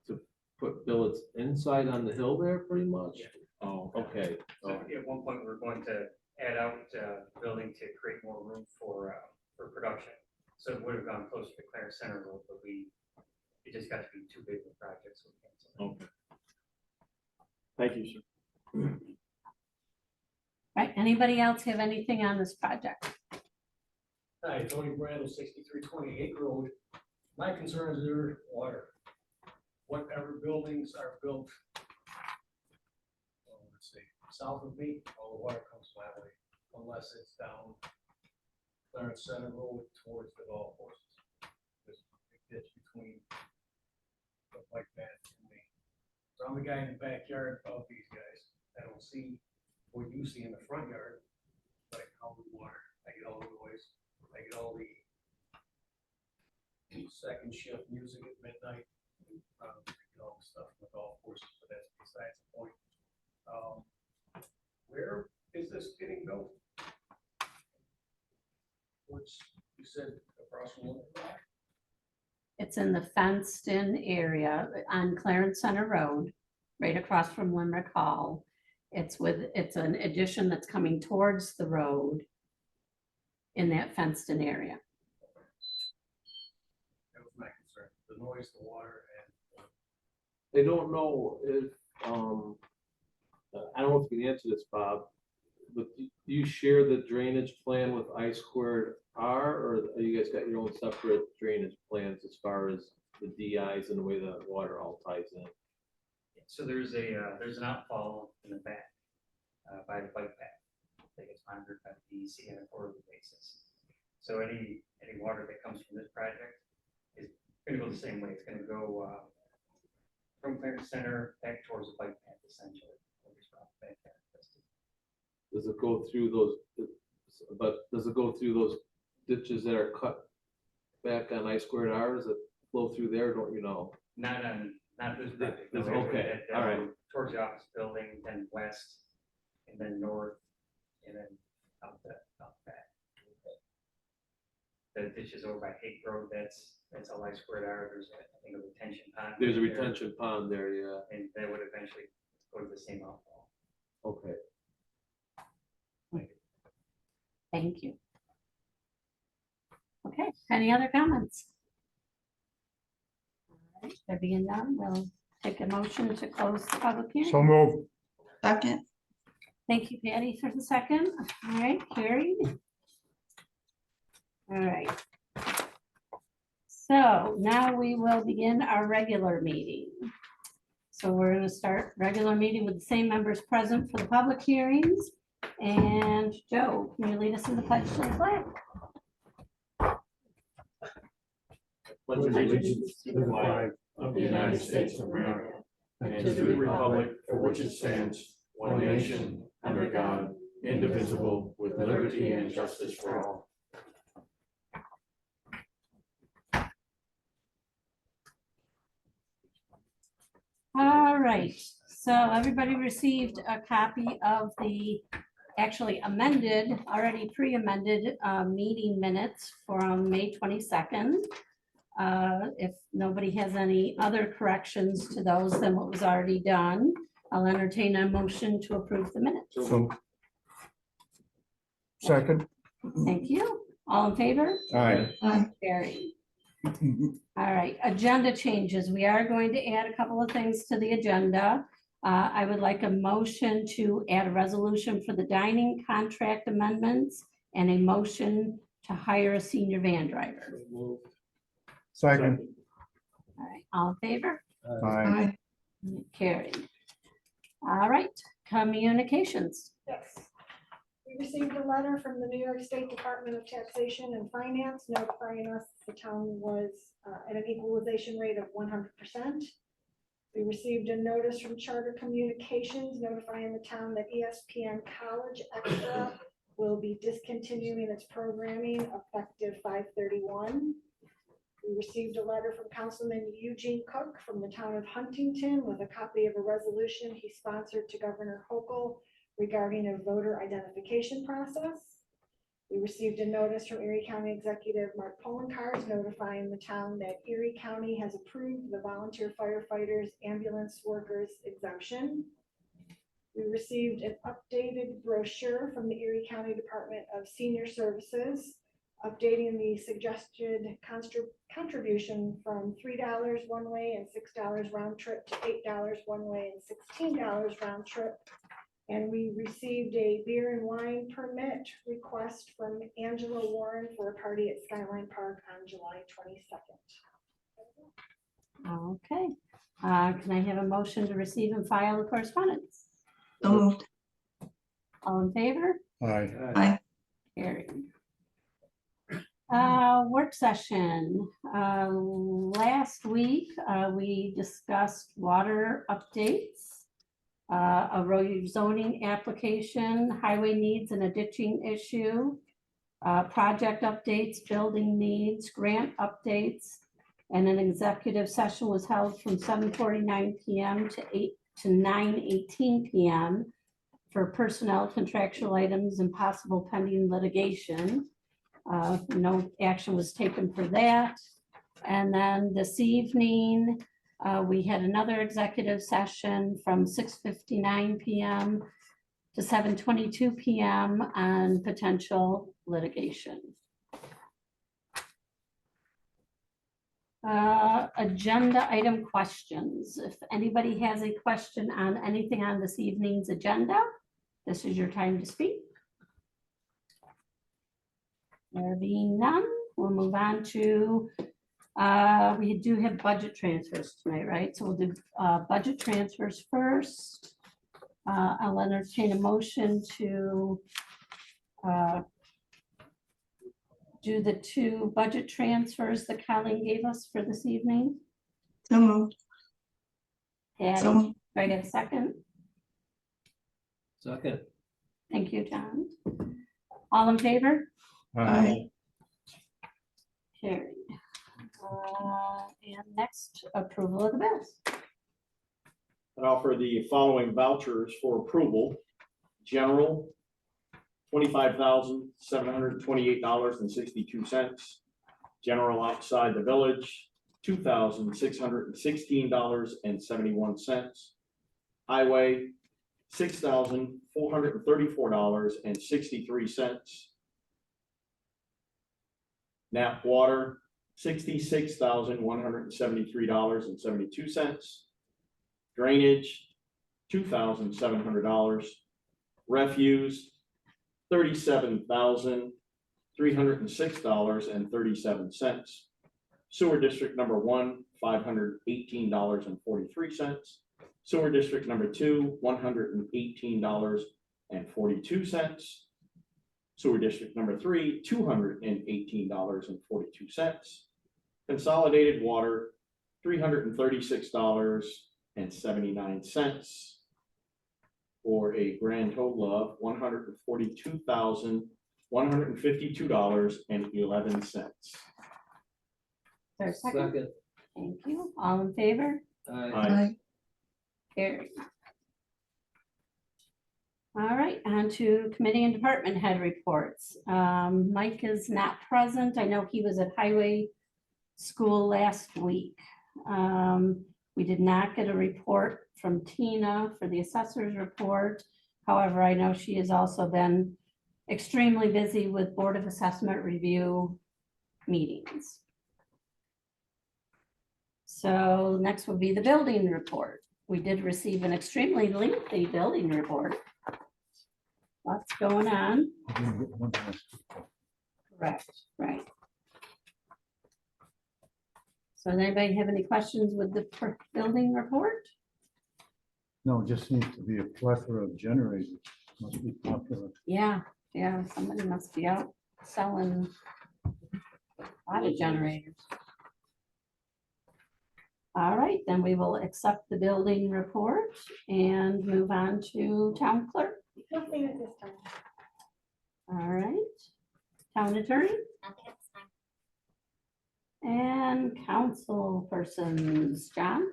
to put billets inside on the hill there, pretty much? Oh, okay. So at one point, we were going to add out the building to create more room for production. So it would have gone closer to Clarence Center Road, but it just got to be too big of a project, so we canceled. Okay. Thank you, sir. Right, anybody else have anything on this project? Hi, Tony Brandel, 6320 Acre Road. My concerns are water. Whatever buildings are built south of me, all the water comes my way, unless it's down Clarence Center Road towards the golf courses. There's a big ditch between the bike path and me. So I'm the guy in the backyard of these guys. I don't see what you see in the front yard, but I get all the water, I get all the noise, I get all the second shift music at midnight, all the stuff from the golf courses, but that's besides the point. Where is this getting built? Which you said across from Little Rock. It's in the fenced-in area on Clarence Center Road, right across from Limerick Hall. It's an addition that's coming towards the road in that fenced-in area. That was my concern, the noise, the water, and I don't know if, I don't know if you can answer this, Bob, but do you share the drainage plan with I Squared R, or are you guys got your own separate drainage plans as far as the DIs and the way the water all ties in? So there's an outfall in the back, by the bike path that gets monitored by the DEC on a quarterly basis. So any water that comes from this project is gonna go the same way. It's gonna go, from Clarence Center back towards the bike path essentially. Does it go through those, does it go through those ditches that are cut back on I Squared R? Does it flow through there, don't you know? Not this project. no, Okay, that, all right. Towards the office building, then west, and then north, and then out back. The ditches over by Hake Road, that's all I Squared R. There's I think a retention pond. There's a right there, retention pond there, yeah. And that would eventually go to the same outfall. Okay. Thank you. Okay, any other comments? All right, there being none, we'll take a motion to close the public hearing. So moved. Second. Thank you, Patty, for the second. All right, carried. All right. So now we will begin our regular meeting. So we're going to start regular meeting with the same members present for the public hearings. And Joe, can you lead us in the pledge to the flag? Pledge allegiance to the flag of the United States of America and to the republic for which it stands, one nation, under God, indivisible, with liberty and justice for all. All right, so everybody received a copy of the actually amended, already pre-amended meeting minutes from May 22nd. If nobody has any other corrections to those than what was already done, I'll entertain a motion to approve the minutes. So. Second. Thank you. All in favor? Aye. Carried. All right, agenda changes. We are going to add a couple of things to the agenda. I would like a motion to add a resolution for the dining contract amendments and a motion to hire a senior van driver. Second. All right, all in favor? Aye. Carried. All right, communications. Yes. We received a letter from the New York State Department of Taxation and Finance notifying us the town was at an equalization rate of 100%. We received a notice from Charter Communications notifying the town that ESPN College Extra will be discontinuing its programming effective 5/31. We received a letter from Councilman Eugene Cook from the town of Huntington with a copy of a resolution he sponsored to Governor Hochul regarding a voter identification process. We received a notice from Erie County Executive Mark Poloncarz notifying the town that Erie County has approved the volunteer firefighters ambulance workers exemption. We received an updated brochure from the Erie County Department of Senior Services, updating the suggested contribution from $3 one way and $6 round trip to $8 one way and $16 round trip. And we received a beer and wine permit request from Angela Warren for a party at Skyline Park on July 22nd. Okay, can I have a motion to receive and file the correspondence? So moved. All in favor? Aye. Carried. Work session. Last week, we discussed water updates, a road zoning application, highway needs and a ditching issue, project updates, building needs, grant updates, and an executive session was held from 7:49 PM to 9:18 PM for personnel, contractual items, and possible pending litigation. No action was taken for that. And then this evening, we had another executive session from 6:59 PM to 7:22 PM on potential litigation. Agenda item questions. If anybody has a question on anything on this evening's agenda, this is your time to speak. There being none, we'll move on to, we do have budget transfers tonight, right? So we'll do budget transfers first. I'll entertain a motion to do the two budget transfers that Colleen gave us for this evening. So moved. Patty, So moved. do I get a second? Second. Thank you, John. All in favor? Aye. Carried. And next, approval of the bills. I offer the following vouchers for approval. General, $25,728.62. General outside the village, $2,616.71. Highway, $6,434.63. Nap Water, $66,173.72. Drainage, $2,700. Refuse, $37,306.37. Sewer District Number 1, $518.43. Sewer District Number 2, $118.42. Sewer District Number 3, $218.42. Consolidated Water, $336.79. For a grand total of $142,152.11. There's a second. Thank you. All in favor? Aye. Carried. All right, on to committee and department head reports. Mike is not present. I know he was at Highway School last week. We did not get a report from Tina for the assessor's report. However, I know she has also been extremely busy with Board of Assessment review meetings. So next will be the building report. We did receive an extremely lengthy building report. Lots going on. Correct, right. So does anybody have any questions with the building report? No, just seems to be a plethora of generators. Must be popular. Yeah, somebody must be out selling a lot of generators. All right, then we will accept the building report and move on to town clerk. Nothing at this time. All right, town attorney Nothing at this time. and council persons. John?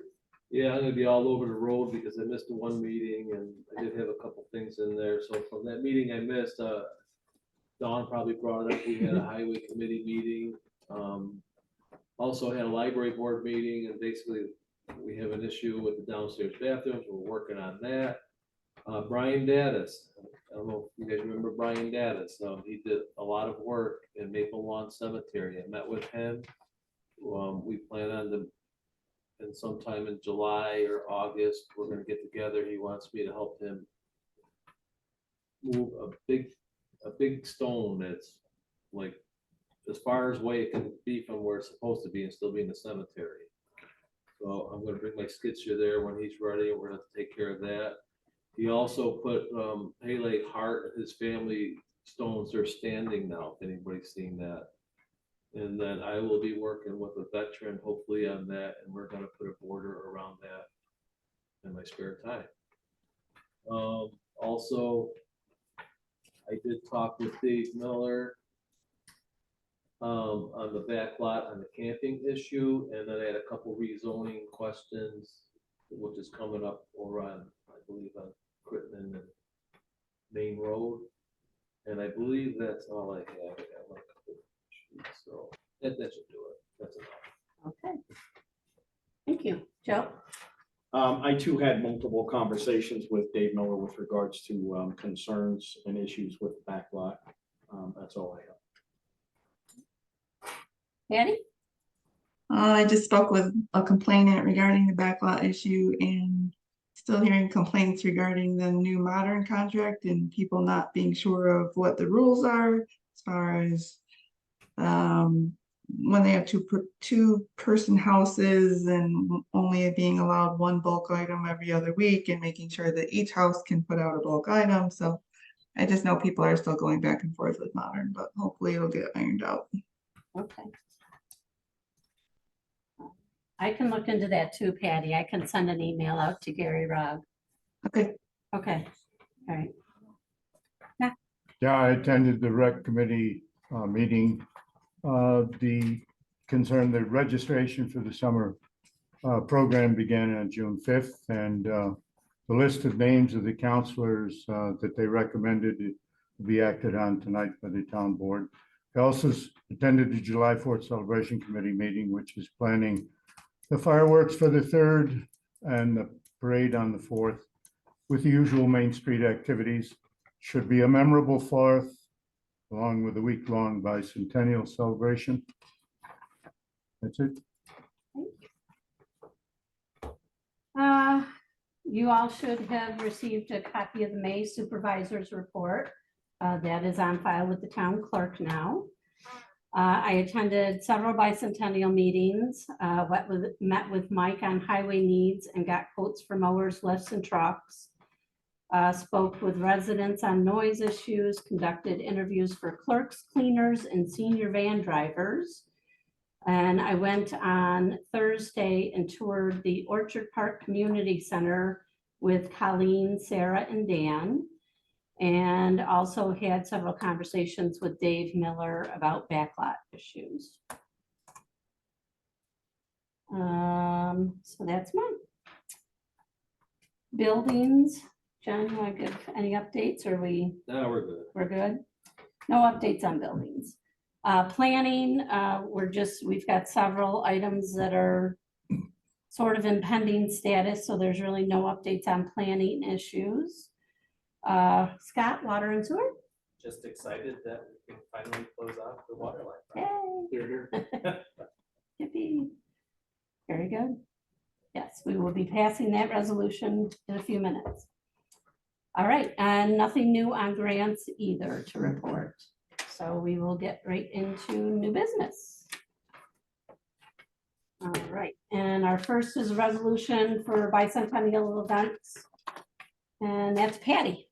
Yeah, I'm gonna be all over the road because I missed the one meeting and I did have a couple things in there. So from that meeting I missed, Dawn probably brought it up. We had a highway committee meeting. Also had a library board meeting and basically we have an issue with the downstairs bathrooms. We're working on that. Brian Daddis, I don't know if you guys remember Brian Daddis. He did a lot of work in Maple Lawn Cemetery. I met with him. We plan on and sometime in July or August, we're gonna get together. He wants me to help him move a big stone that's like as far away it can be from where it's supposed to be and still be in the cemetery. So I'm gonna bring my skid steer there when he's ready, and we're gonna have to take care of that. He also put, Haley Hart, his family stones are standing now, if anybody's seen that. And then I will be working with a veteran hopefully on that, and we're gonna put a border around that in my spare time. Also, I did talk with Dave Miller on the back lot on the camping issue, and then I had a couple rezoning questions, which is coming up over on, I believe, on Crittenden and Main Road. And I believe that's all I have. I got like a couple sheets, so that should do it. That's enough. Okay. Thank you. Joe? I too had multiple conversations with Dave Miller with regards to concerns and issues with the back lot. That's all I have. Patty? I just spoke with a complainant regarding the backlot issue and still hearing complaints regarding the new modern contract and people not being sure of what the rules are as far as when they have two-person houses and only being allowed one bulk item every other week and making sure that each house can put out a bulk item. So I just know people are still going back and forth with modern, but hopefully it'll get ironed out. Okay. I can look into that too, Patty. I can send an email out to Gary Rogg. Okay. Okay, all right. Yeah, I attended the rec committee meeting. The concern, the registration for the summer program began on June 5th, and the list of names of the counselors that they recommended will be acted on tonight by the town board. I also attended the July 4th Celebration Committee meeting, which is planning the fireworks for the 3rd and the parade on the 4th with the usual Main Street activities. Should be a memorable 4th, along with a week-long bicentennial celebration. That's it. You all should have received a copy of the May Supervisor's Report. That is on file with the town clerk now. I attended several bicentennial meetings, met with Mike on highway needs and got quotes for mowers, lifts, and trucks. Spoke with residents on noise issues, conducted interviews for clerks, cleaners, and senior van drivers. And I went on Thursday and toured the Orchard Park Community Center with Colleen, Sarah, and Dan. And also had several conversations with Dave Miller about backlot issues. So that's mine. Buildings. John, you want to give any updates, or No, we're good. we're good? No updates on buildings. Planning, we've got several items that are sort of in pending status, so there's really no updates on planning issues. Scott, water and sewer? Just excited that we can finally close out the water line. Yay. Yippee. Very good. Yes, we will be passing that resolution in a few minutes. All right, and nothing new on grants either to report. So we will get right into new business. All right, and our first is a resolution for bicentennial events. And that's Patty.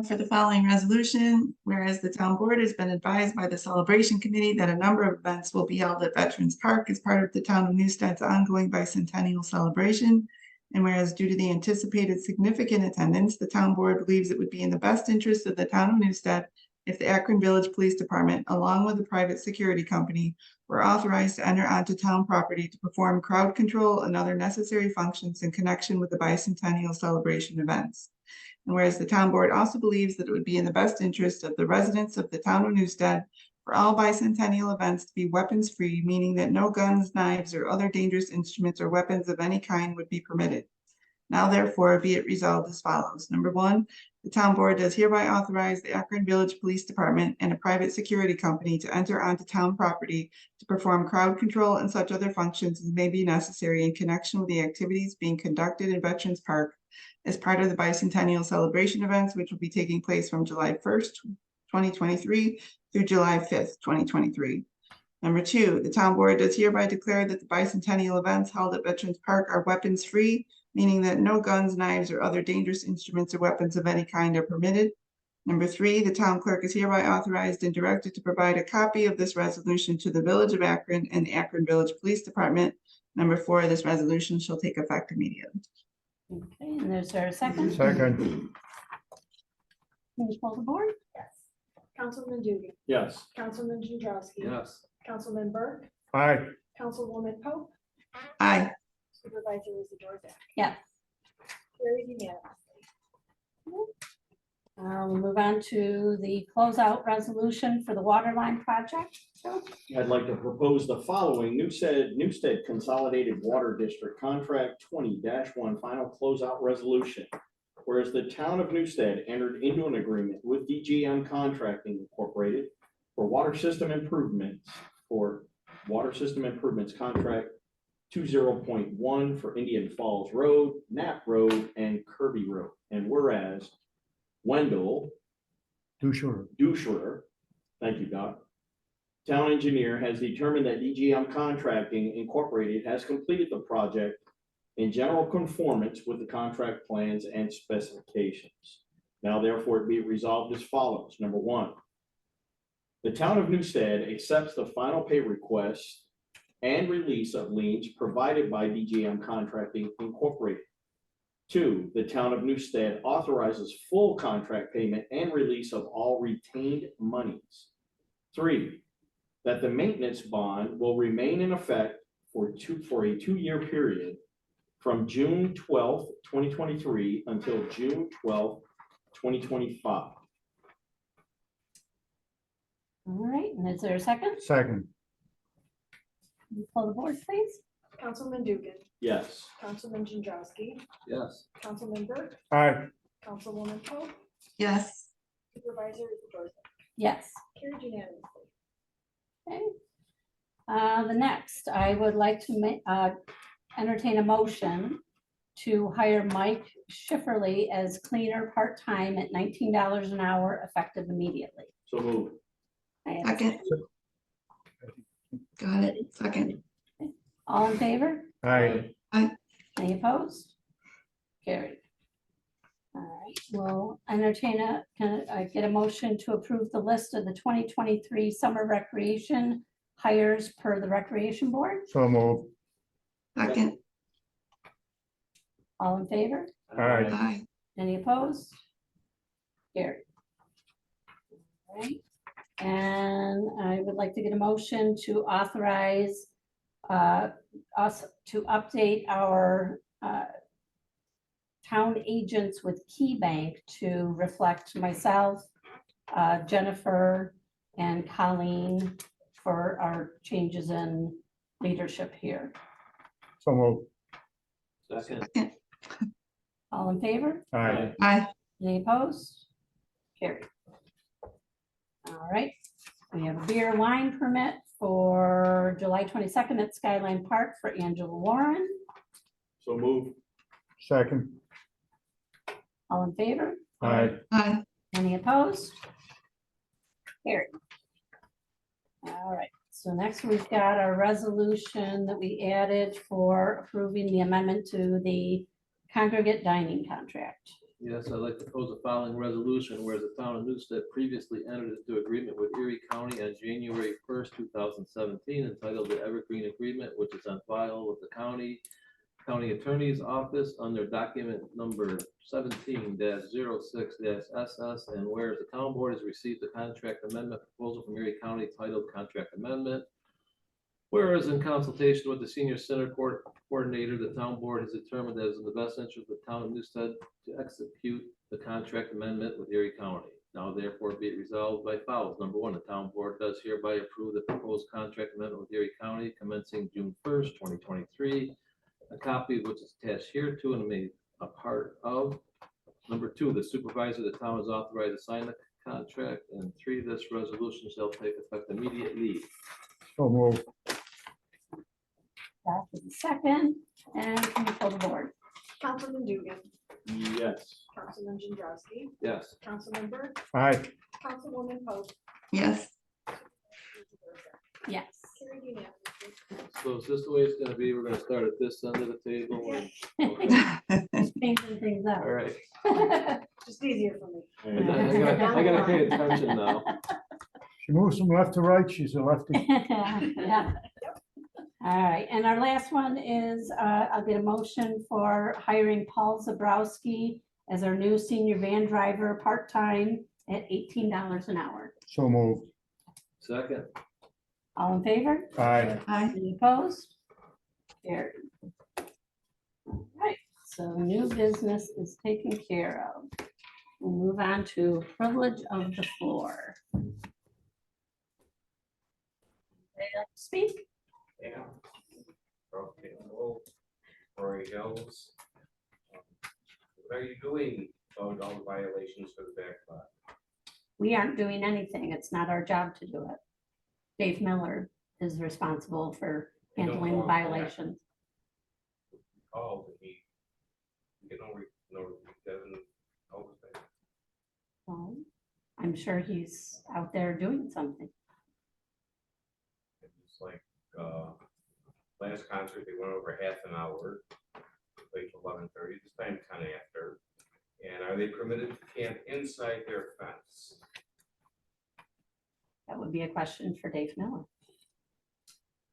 For the following resolution, whereas the town board has been advised by the celebration committee that a number of events will be held at Veterans Park as part of the town of Newstead's ongoing bicentennial celebration. And whereas due to the anticipated significant attendance, the town board believes it would be in the best interest of the town of Newstead if the Akron Village Police Department, along with a private security company, were authorized to enter onto town property to perform crowd control and other necessary functions in connection with the bicentennial celebration events. And whereas the town board also believes that it would be in the best interest of the residents of the town of Newstead for all bicentennial events to be weapons-free, meaning that no guns, knives, or other dangerous instruments or weapons of any kind would be permitted. Now therefore be it resolved as follows. Number one, the town board does hereby authorize the Akron Village Police Department and a private security company to enter onto town property to perform crowd control and such other functions as may be necessary in connection with the activities being conducted in Veterans Park as part of the bicentennial celebration events, which will be taking place from July 1st, 2023 through July 5th, 2023. Number two, the town board does hereby declare that the bicentennial events held at Veterans Park are weapons-free, meaning that no guns, knives, or other dangerous instruments or weapons of any kind are permitted. Number 3, the town clerk is hereby authorized and directed to provide a copy of this resolution to the Village of Akron and the Akron Village Police Department. Number 4, this resolution shall take effect immediately. Okay, and is there a second? Second. Can you pull the board? Yes. Councilman Dugan, Yes. Councilman Gendrowski. Yes. Councilman Burke, Aye. Councilwoman Pope, Aye. Supervisor Isidore. Yes. Carried unanimously. We'll move on to the closeout resolution for the water line project. Joe? I'd like to propose the following Newstead Consolidated Water District Contract 20-1 final closeout resolution. Whereas the town of Newstead entered into an agreement with DGM Contracting Incorporated for water system improvements contract 20.1 for Indian Falls Road, Knapp Road, and Kirby Road. And whereas Wendell Duscher, thank you, Doc, town engineer, has determined that DGM Contracting Incorporated has completed the project in general conformance with the contract plans and specifications. Now therefore it be resolved as follows. Number 1, the town of Newstead accepts the final pay request and release of liens provided by DGM Contracting Incorporated. 2, the town of Newstead authorizes full contract payment and release of all retained monies. 3, that the maintenance bond will remain in effect for a 2-year period from June 12th, 2023 until June 12th, 2025. All right, and is there a second? Second. Can you pull the board, please? Councilman Dugan, Yes. Councilman Gendrowski, Yes. Councilman Burke, Aye. Councilwoman Pope, Yes. Supervisor Isidore. Yes. Carried unanimously. Okay. The next, I would like to entertain a motion to hire Mike Schifferly as cleaner part-time at $19 an hour effective immediately. So moved. I have a Second. Got it. Second. All in favor? Aye. Any opposed? Carried. All right, we'll entertain can I get a motion to approve the list of the 2023 summer recreation hires per the Recreation Board? So moved. Second. All in favor? Aye. Aye. Any opposed? Carried. All right, and I would like to get a motion to authorize us to update our town agents with Key Bank to reflect myself, Jennifer, and Colleen for our changes in leadership here. So moved. Second. All in favor? Aye. Aye. Any opposed? Carried. All right, we have a beer wine permit for July 22nd at Skyline Park for Angela Warren. So moved. Second. All in favor? Aye. Aye. Any opposed? Carried. All right, so next we've got our resolution that we added for approving the amendment to the congregate dining contract. Yes, I'd like to propose the following resolution, whereas the town of Newstead previously entered into agreement with Erie County on January 1st, 2017, entitled the Evergreen Agreement, which is on file with the county attorney's office under document number 17-06-SS, and whereas the town board has received the contract amendment proposal from Erie County titled Contract Amendment. Whereas in consultation with the senior center coordinator, the town board has determined that it is in the best interest of the town of Newstead to execute the contract amendment with Erie County. Now therefore be it resolved by follows. Number 1, the town board does hereby approve the proposed contract amendment with Erie County commencing June 1st, 2023. A copy of which is attached here to and made a part of. Number 2, the supervisor of the town is authorized to sign the contract. And 3, this resolution shall take effect immediately. So moved. Back to the second, and can you pull the board? Councilman Dugan, Yes. Councilman Gendrowski, Yes. Councilman Burke, Aye. Councilwoman Pope. Yes. Yes. Carried unanimously. So is this the way it's gonna be? We're gonna start at this end of the table and, Just changing things up. all right. Just easier for me. I gotta pay attention now. She moves from left to right, she's a lefty. Yeah. All right, and our last one is, I'll get a motion for hiring Paul Zabrowski as our new senior van driver, part-time at $18 an hour. So moved. Second. All in favor? Aye. Any opposed? Carried. All right, so new business is taken care of. We'll move on to privilege of the floor. Anybody like to speak? Yeah. Okay, hello, Roy Hills. What are you doing about all the violations for the back lot? We aren't doing anything. It's not our job to do it. Dave Miller is responsible for You don't handling the know that. violations. Oh, he doesn't always say. Well, I'm sure he's out there doing something. It's like, last concert, they went over half an hour, played till 11:30, this time 10 after. And are they permitted to camp inside their fence? That would be a question for Dave Miller.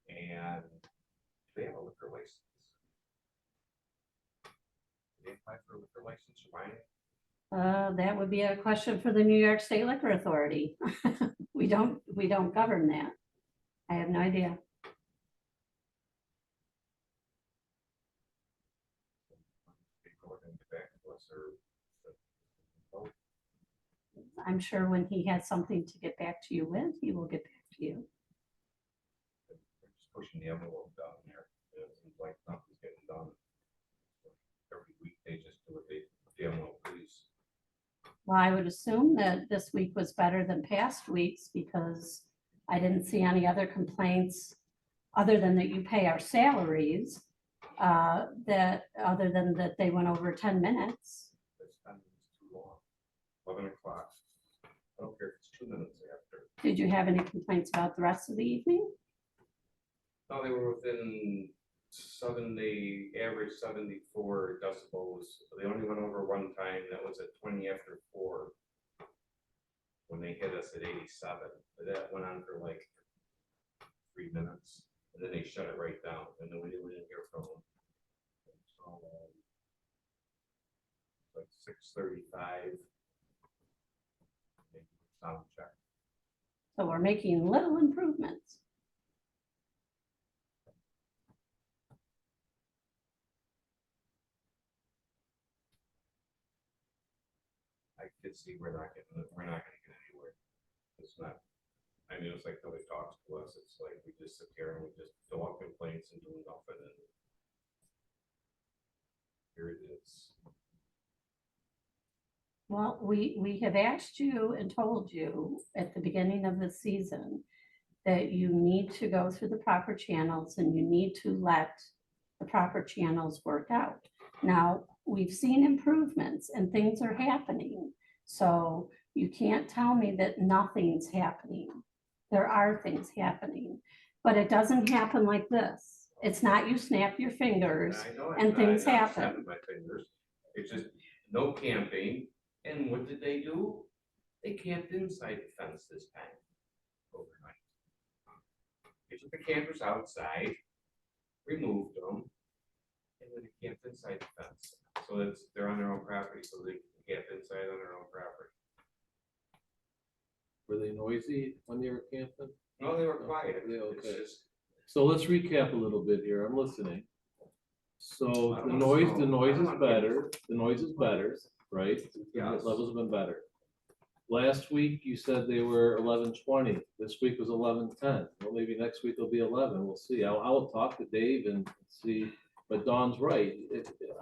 And do they have a liquor license? Do they apply for a liquor license or buying it? That would be a question for the New York State Liquor Authority. We don't govern that. I have no idea. People are gonna get back to us or- I'm sure when he has something to get back to you with, he will get back to you. They're just pushing the envelope down there. It seems like nothing's getting done. Every week they just do what the envelope please. Well, I would assume that this week was better than past weeks because I didn't see any other complaints other than that you pay our salaries, that, other than that they went over 10 minutes. That's 10 minutes too long. 11 o'clock. I don't care if it's 2 minutes after. Did you have any complaints about the rest of the evening? No, they were within 70, average 74 decibels. They only went over one time, that was at 20 after 4. When they hit us at 87, but that went on for like 3 minutes, and then they shut it right down, and then we didn't hear from them. So, like 6:35. Sound check. So we're making little improvements. I could see we're not gonna get anywhere. It's not, I mean, it's like nobody talks to us, it's like we just sit here and we just fill out complaints and do nothing and here it is. Well, we have asked you and told you at the beginning of the season that you need to go through the proper channels and you need to let the proper channels work out. Now, we've seen improvements and things are happening. So you can't tell me that nothing's happening. There are things happening, but it doesn't happen like this. It's not you snap your fingers I know and things I'm not happen. snapping my fingers. It's just no camping. And what did they do? They camped inside the fence this time overnight. They took the campers outside, removed them, and then they camped inside the fence. So that's, they're on their own property, so they can camp inside on their own property. Were they noisy when they were camping? No, they were quiet. They It's okay. just, So let's recap a little bit here. I'm listening. So I the don't noise, know. the noise I is don't better. The noise is better, right? The Yes. levels have been better. Last week you said they were 11:20. This week was 11:10. Well, maybe next week they'll be 11. We'll see. I will talk to Dave and see. But Don's right.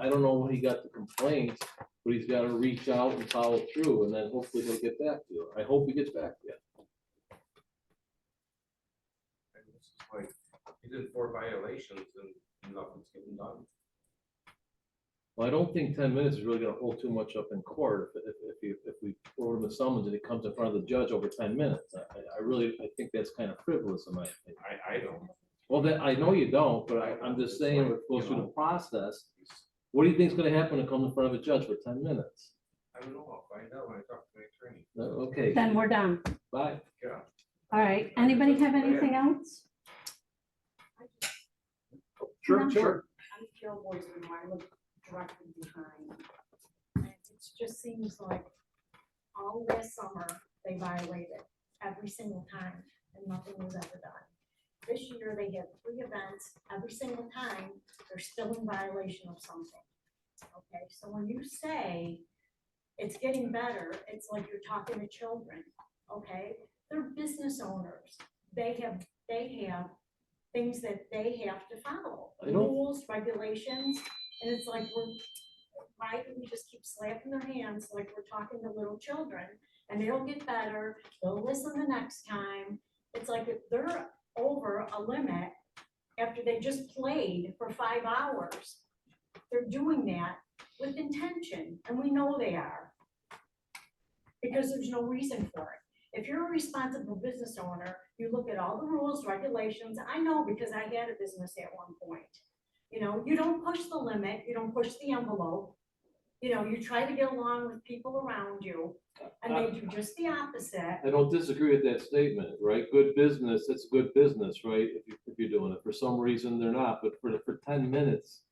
I don't know when he got the complaints, but he's got to reach out and follow through, and then hopefully he'll get back to you. I hope he gets back to you. and this is like, he did 4 violations and nothing's getting done. Well, I don't think 10 minutes is really gonna hold too much up in court if we forward him a summons and it comes in front of the judge over 10 minutes. I think that's kind of frivolous in my opinion. I don't. Well, then, I know you don't, but I'm just saying, if it goes through the process, what do you think's gonna happen to come in front of a judge for 10 minutes? I don't know, I'll find out when I talk to my attorney. Okay, Then we're done. bye. Yeah. All right, anybody have anything else? Sure, No. sure. I'm Carol Boysen, I live directly behind. And it just seems like all last summer, they violated every single time, and nothing was ever done. This year, they had 3 events, every single time, they're still in violation of something. Okay, so when you say it's getting better, it's like you're talking to children, okay? They're business owners, they have things that they have to follow, I don't- rules, regulations, and it's like why do we just keep slapping their hands like we're talking to little children? And they'll get better, they'll listen the next time. It's like if they're over a limit after they just played for 5 hours, they're doing that with intention, and we know they are. Because there's no reason for it. If you're a responsible business owner, you look at all the rules, regulations. I know because I had a business at one point. You know, you don't push the limit, you don't push the envelope. You know, you try to get along with people around you, and they do just the opposite. I don't disagree with that statement, right? Good business, it's good business, right? If you're doing it. For some reason, they're not, but for 10 minutes.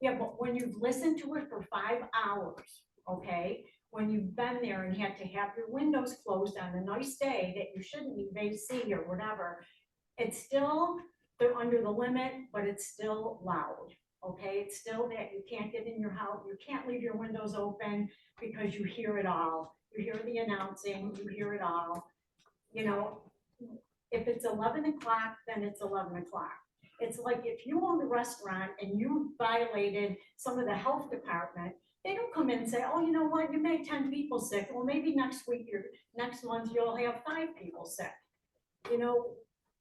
Yeah, but when you've listened to it for 5 hours, okay? When you've been there and had to have your windows closed on a nice day that you shouldn't need AC or whatever, it's still, they're under the limit, but it's still loud, okay? It's still that you can't get in your house, you can't leave your windows open because you hear it all. You hear the announcing, you hear it all. You know, if it's 11 o'clock, then it's 11 o'clock. It's like if you own a restaurant and you violated some of the health department, they don't come in and say, oh, you know what, you made 10 people sick. Well, maybe next month you'll have 5 people sick. You know,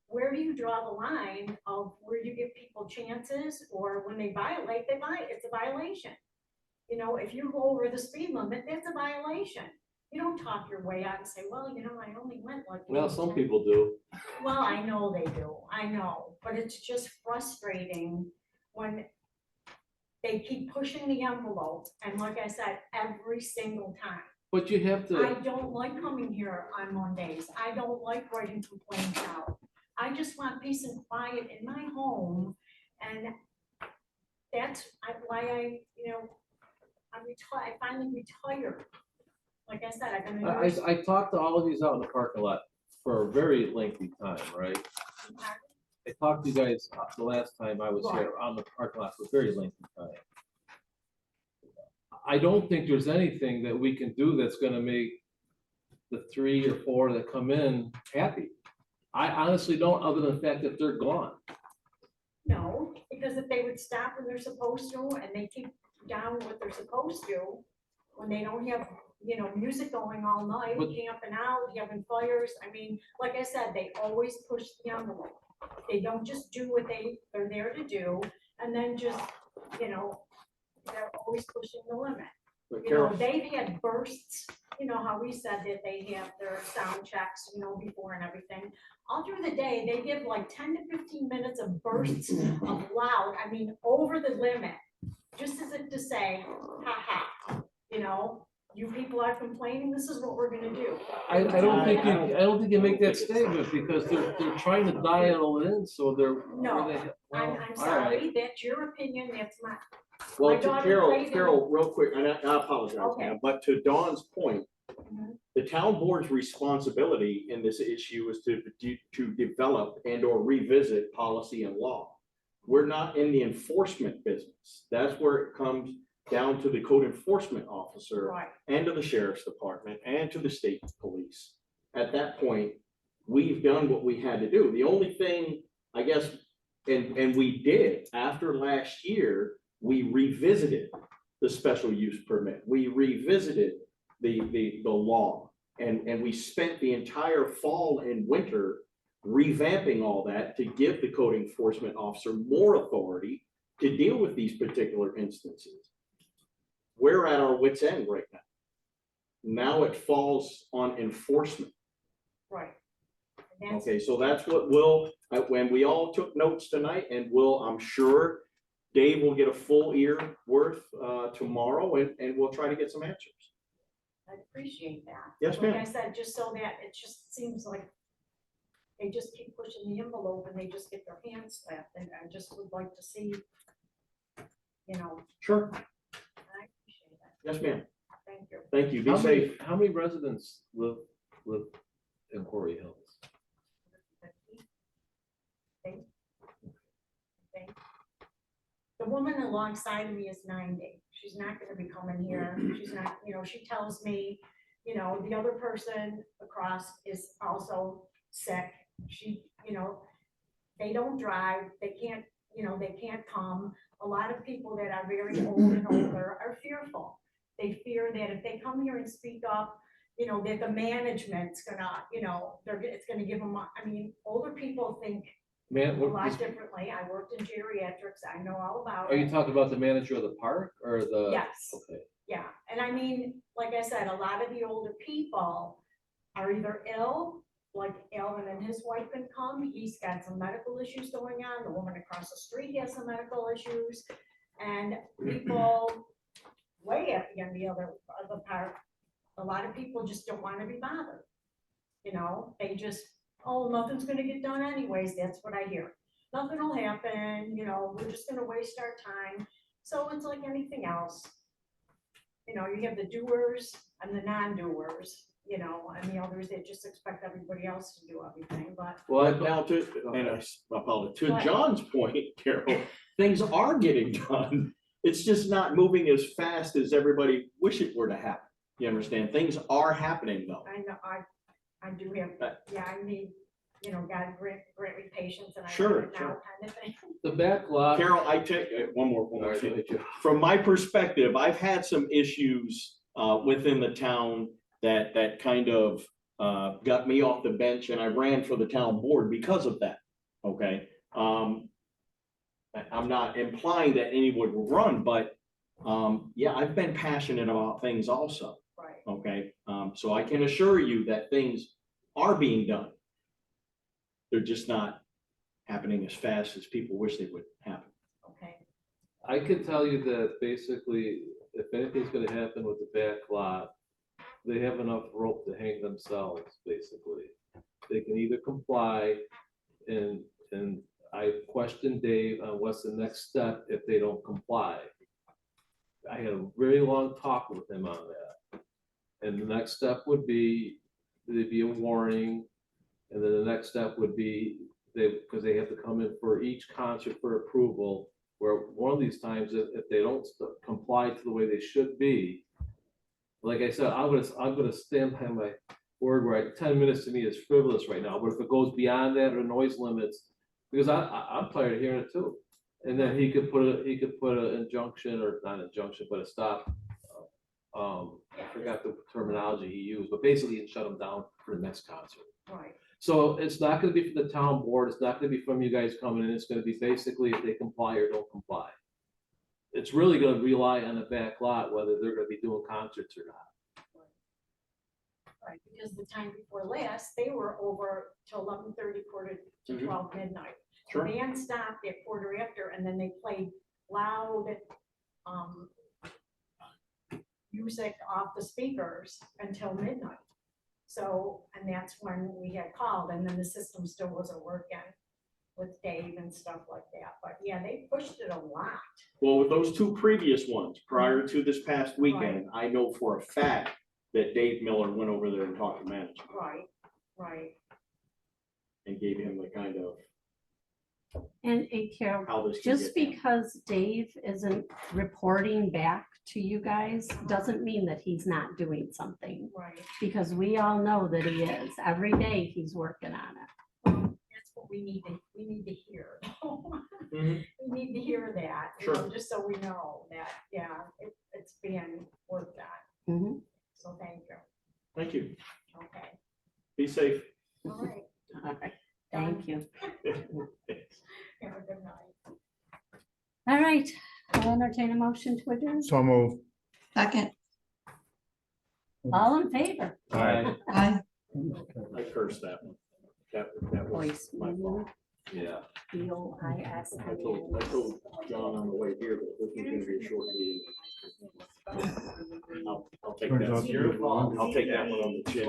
where do you draw the line of where you give people chances, or when they violate, it's a violation. You know, if you go over the speed limit, that's a violation. You don't talk your way out and say, well, you know, I only went like. Well, some 10. people do. Well, I know they do, I know, but it's just frustrating when they keep pushing the envelope, and like I said, every single time. But you have I to, don't like coming here on Mondays, I don't like writing complaints out. I just want peace and quiet in my home, and that's why I, you know, I finally retired. Like I said, I've been a nurse. I talked to all of these out in the parking lot for a very lengthy time, right? I talked to you guys the last time I was here on the parking lot for a very lengthy time. I don't think there's anything that we can do that's gonna make the 3 or 4 that come in happy. I honestly don't, other than the fact that they're gone. No, because if they would stop when they're supposed to, and they keep down what they're supposed to, when they don't have, you know, music going all night, But- camping out, having fires, I mean, like I said, they always push the envelope. They don't just do what they're there to do, and then just, you know, they're always pushing the limit. But You know, Carol, they've had bursts, you know, how we said that they have their sound checks, you know, before and everything. All through the day, they give like 10 to 15 minutes of bursts of loud, I mean, over the limit. Just as if to say, ha, you know, you people are complaining, this is what we're gonna do. I don't think you make that statement because they're trying to dial it in, so they're. No, well, I'm all right. sorry, that's your opinion, that's my, Well, My to daughter Carol, played in- Carol, real quick, and I apologize, Okay. ma'am, but to Dawn's point, Mhm. the town board's responsibility in this issue is to develop and or revisit policy and law. We're not in the enforcement business. That's where it comes down to the code enforcement officer right, and to the sheriff's department and to the state police. At that point, we've done what we had to do. The only thing, I guess, and we did, after last year, we revisited the special use permit. We revisited the law. And we spent the entire fall and winter revamping all that to give the code enforcement officer more authority to deal with these particular instances. We're at our wit's end right now. Now it falls on enforcement. right. That's- Okay, so that's what when we all took notes tonight, and I'm sure Dave will get a full ear worth tomorrow, and we'll try to get some answers. I appreciate that. Yes, Like ma'am. I said, just so that it just seems like they just keep pushing the envelope and they just get their hands slapped, and I just would like to see, you know, Sure. I appreciate that. Yes, ma'am. Thank you. Thank you. Be safe. How many residents live in Quarry Hills? The woman alongside me is 90. She's not gonna be coming here. She's not, you know, she tells me, you know, the other person across is also sick. She, you know, they don't drive, they can't, you know, they can't come. A lot of people that are very old and older are fearful. They fear that if they come here and speak up, you know, that the management's gonna, you know, it's gonna give them, I mean, older people think Man, a what, lot differently. I worked in geriatrics. I know all about are you it. talking about the manager of the park or the? Yes. Okay. Yeah, and I mean, like I said, a lot of the older people are either ill, like Alvin and his wife can come. He's got some medical issues going on. The woman across the street has some medical issues. And people way at the end of the park, a lot of people just don't want to be bothered. You know, they just, oh, nothing's gonna get done anyways, that's what I hear. Nothing will happen, you know, we're just gonna waste our time. So it's like anything else. You know, you have the doers and the non-doers, you know, and the others that just expect everybody else to do everything, but. Well, now to John's point, Carol, things are getting done. It's just not moving as fast as everybody wish it were to happen. You understand? Things are happening though. I know, I do have, yeah, I need, you know, God grant me patience and I. Sure, want it now sure. kind of thing. The back lot. Carol, I take, one more thing. From my perspective, I've had some issues within the town that kind of got me off the bench, and I ran for the town board because of that, okay? I'm not implying that anyone would run, but yeah, I've been passionate about things also. Right. Okay, so I can assure you that things are being done. They're just not happening as fast as people wish they would happen. Okay. I can tell you that basically, if anything's gonna happen with the back lot, they have enough rope to hang themselves, basically. They can either comply, and I questioned Dave on what's the next step if they don't comply. I had a very long talk with him on that. And the next step would be, there'd be a warning, and then the next step would be, because they have to come in for each concert for approval, where one of these times, if they don't comply to the way they should be, like I said, I'm gonna stand by my word, right? 10 minutes to me is frivolous right now, but if it goes beyond that or noise limits, because I'm tired of hearing it too. And then he could put an injunction, or not injunction, but a stop. I forgot the terminology he used, but basically he'd shut them down for the next concert. Right. So it's not gonna be from the town board, it's not gonna be from you guys coming in, it's gonna be basically if they comply or don't comply. It's really gonna rely on the back lot, whether they're gonna be doing concerts or not. Right, because the time before last, they were over till 11:30, quarter to Mhm. 12 midnight. Sure. The band stopped at quarter after, and then they played loud, music off the speakers until midnight. So, and that's when we had called, and then the system still wasn't working with Dave and stuff like that. But yeah, they pushed it a lot. Well, with those two previous ones, prior to this past weekend, I know for a fact that Dave Miller went over there and talked to management Right, right. and gave him the kind of And Carol, how this can just get done. because Dave isn't reporting back to you guys, doesn't mean that he's not doing something. Right. Because we all know that he is. Every day he's working on it. That's what we need to hear. Mhm. We need to hear that, you know, Sure. just so we know that, yeah, it's being worked on. Mhm. So thank you. Thank you. Okay, Be safe. all right. All right, thank you. Have a good night. All right, I'll entertain a motion to adjourn. So move. Second, All in favor? All right. aye. I cursed that one. That was my fault. Yeah. I told John on the way here that this was gonna be a short meeting. I'll take Turns out that. to be a long- I'll take that one on the chin.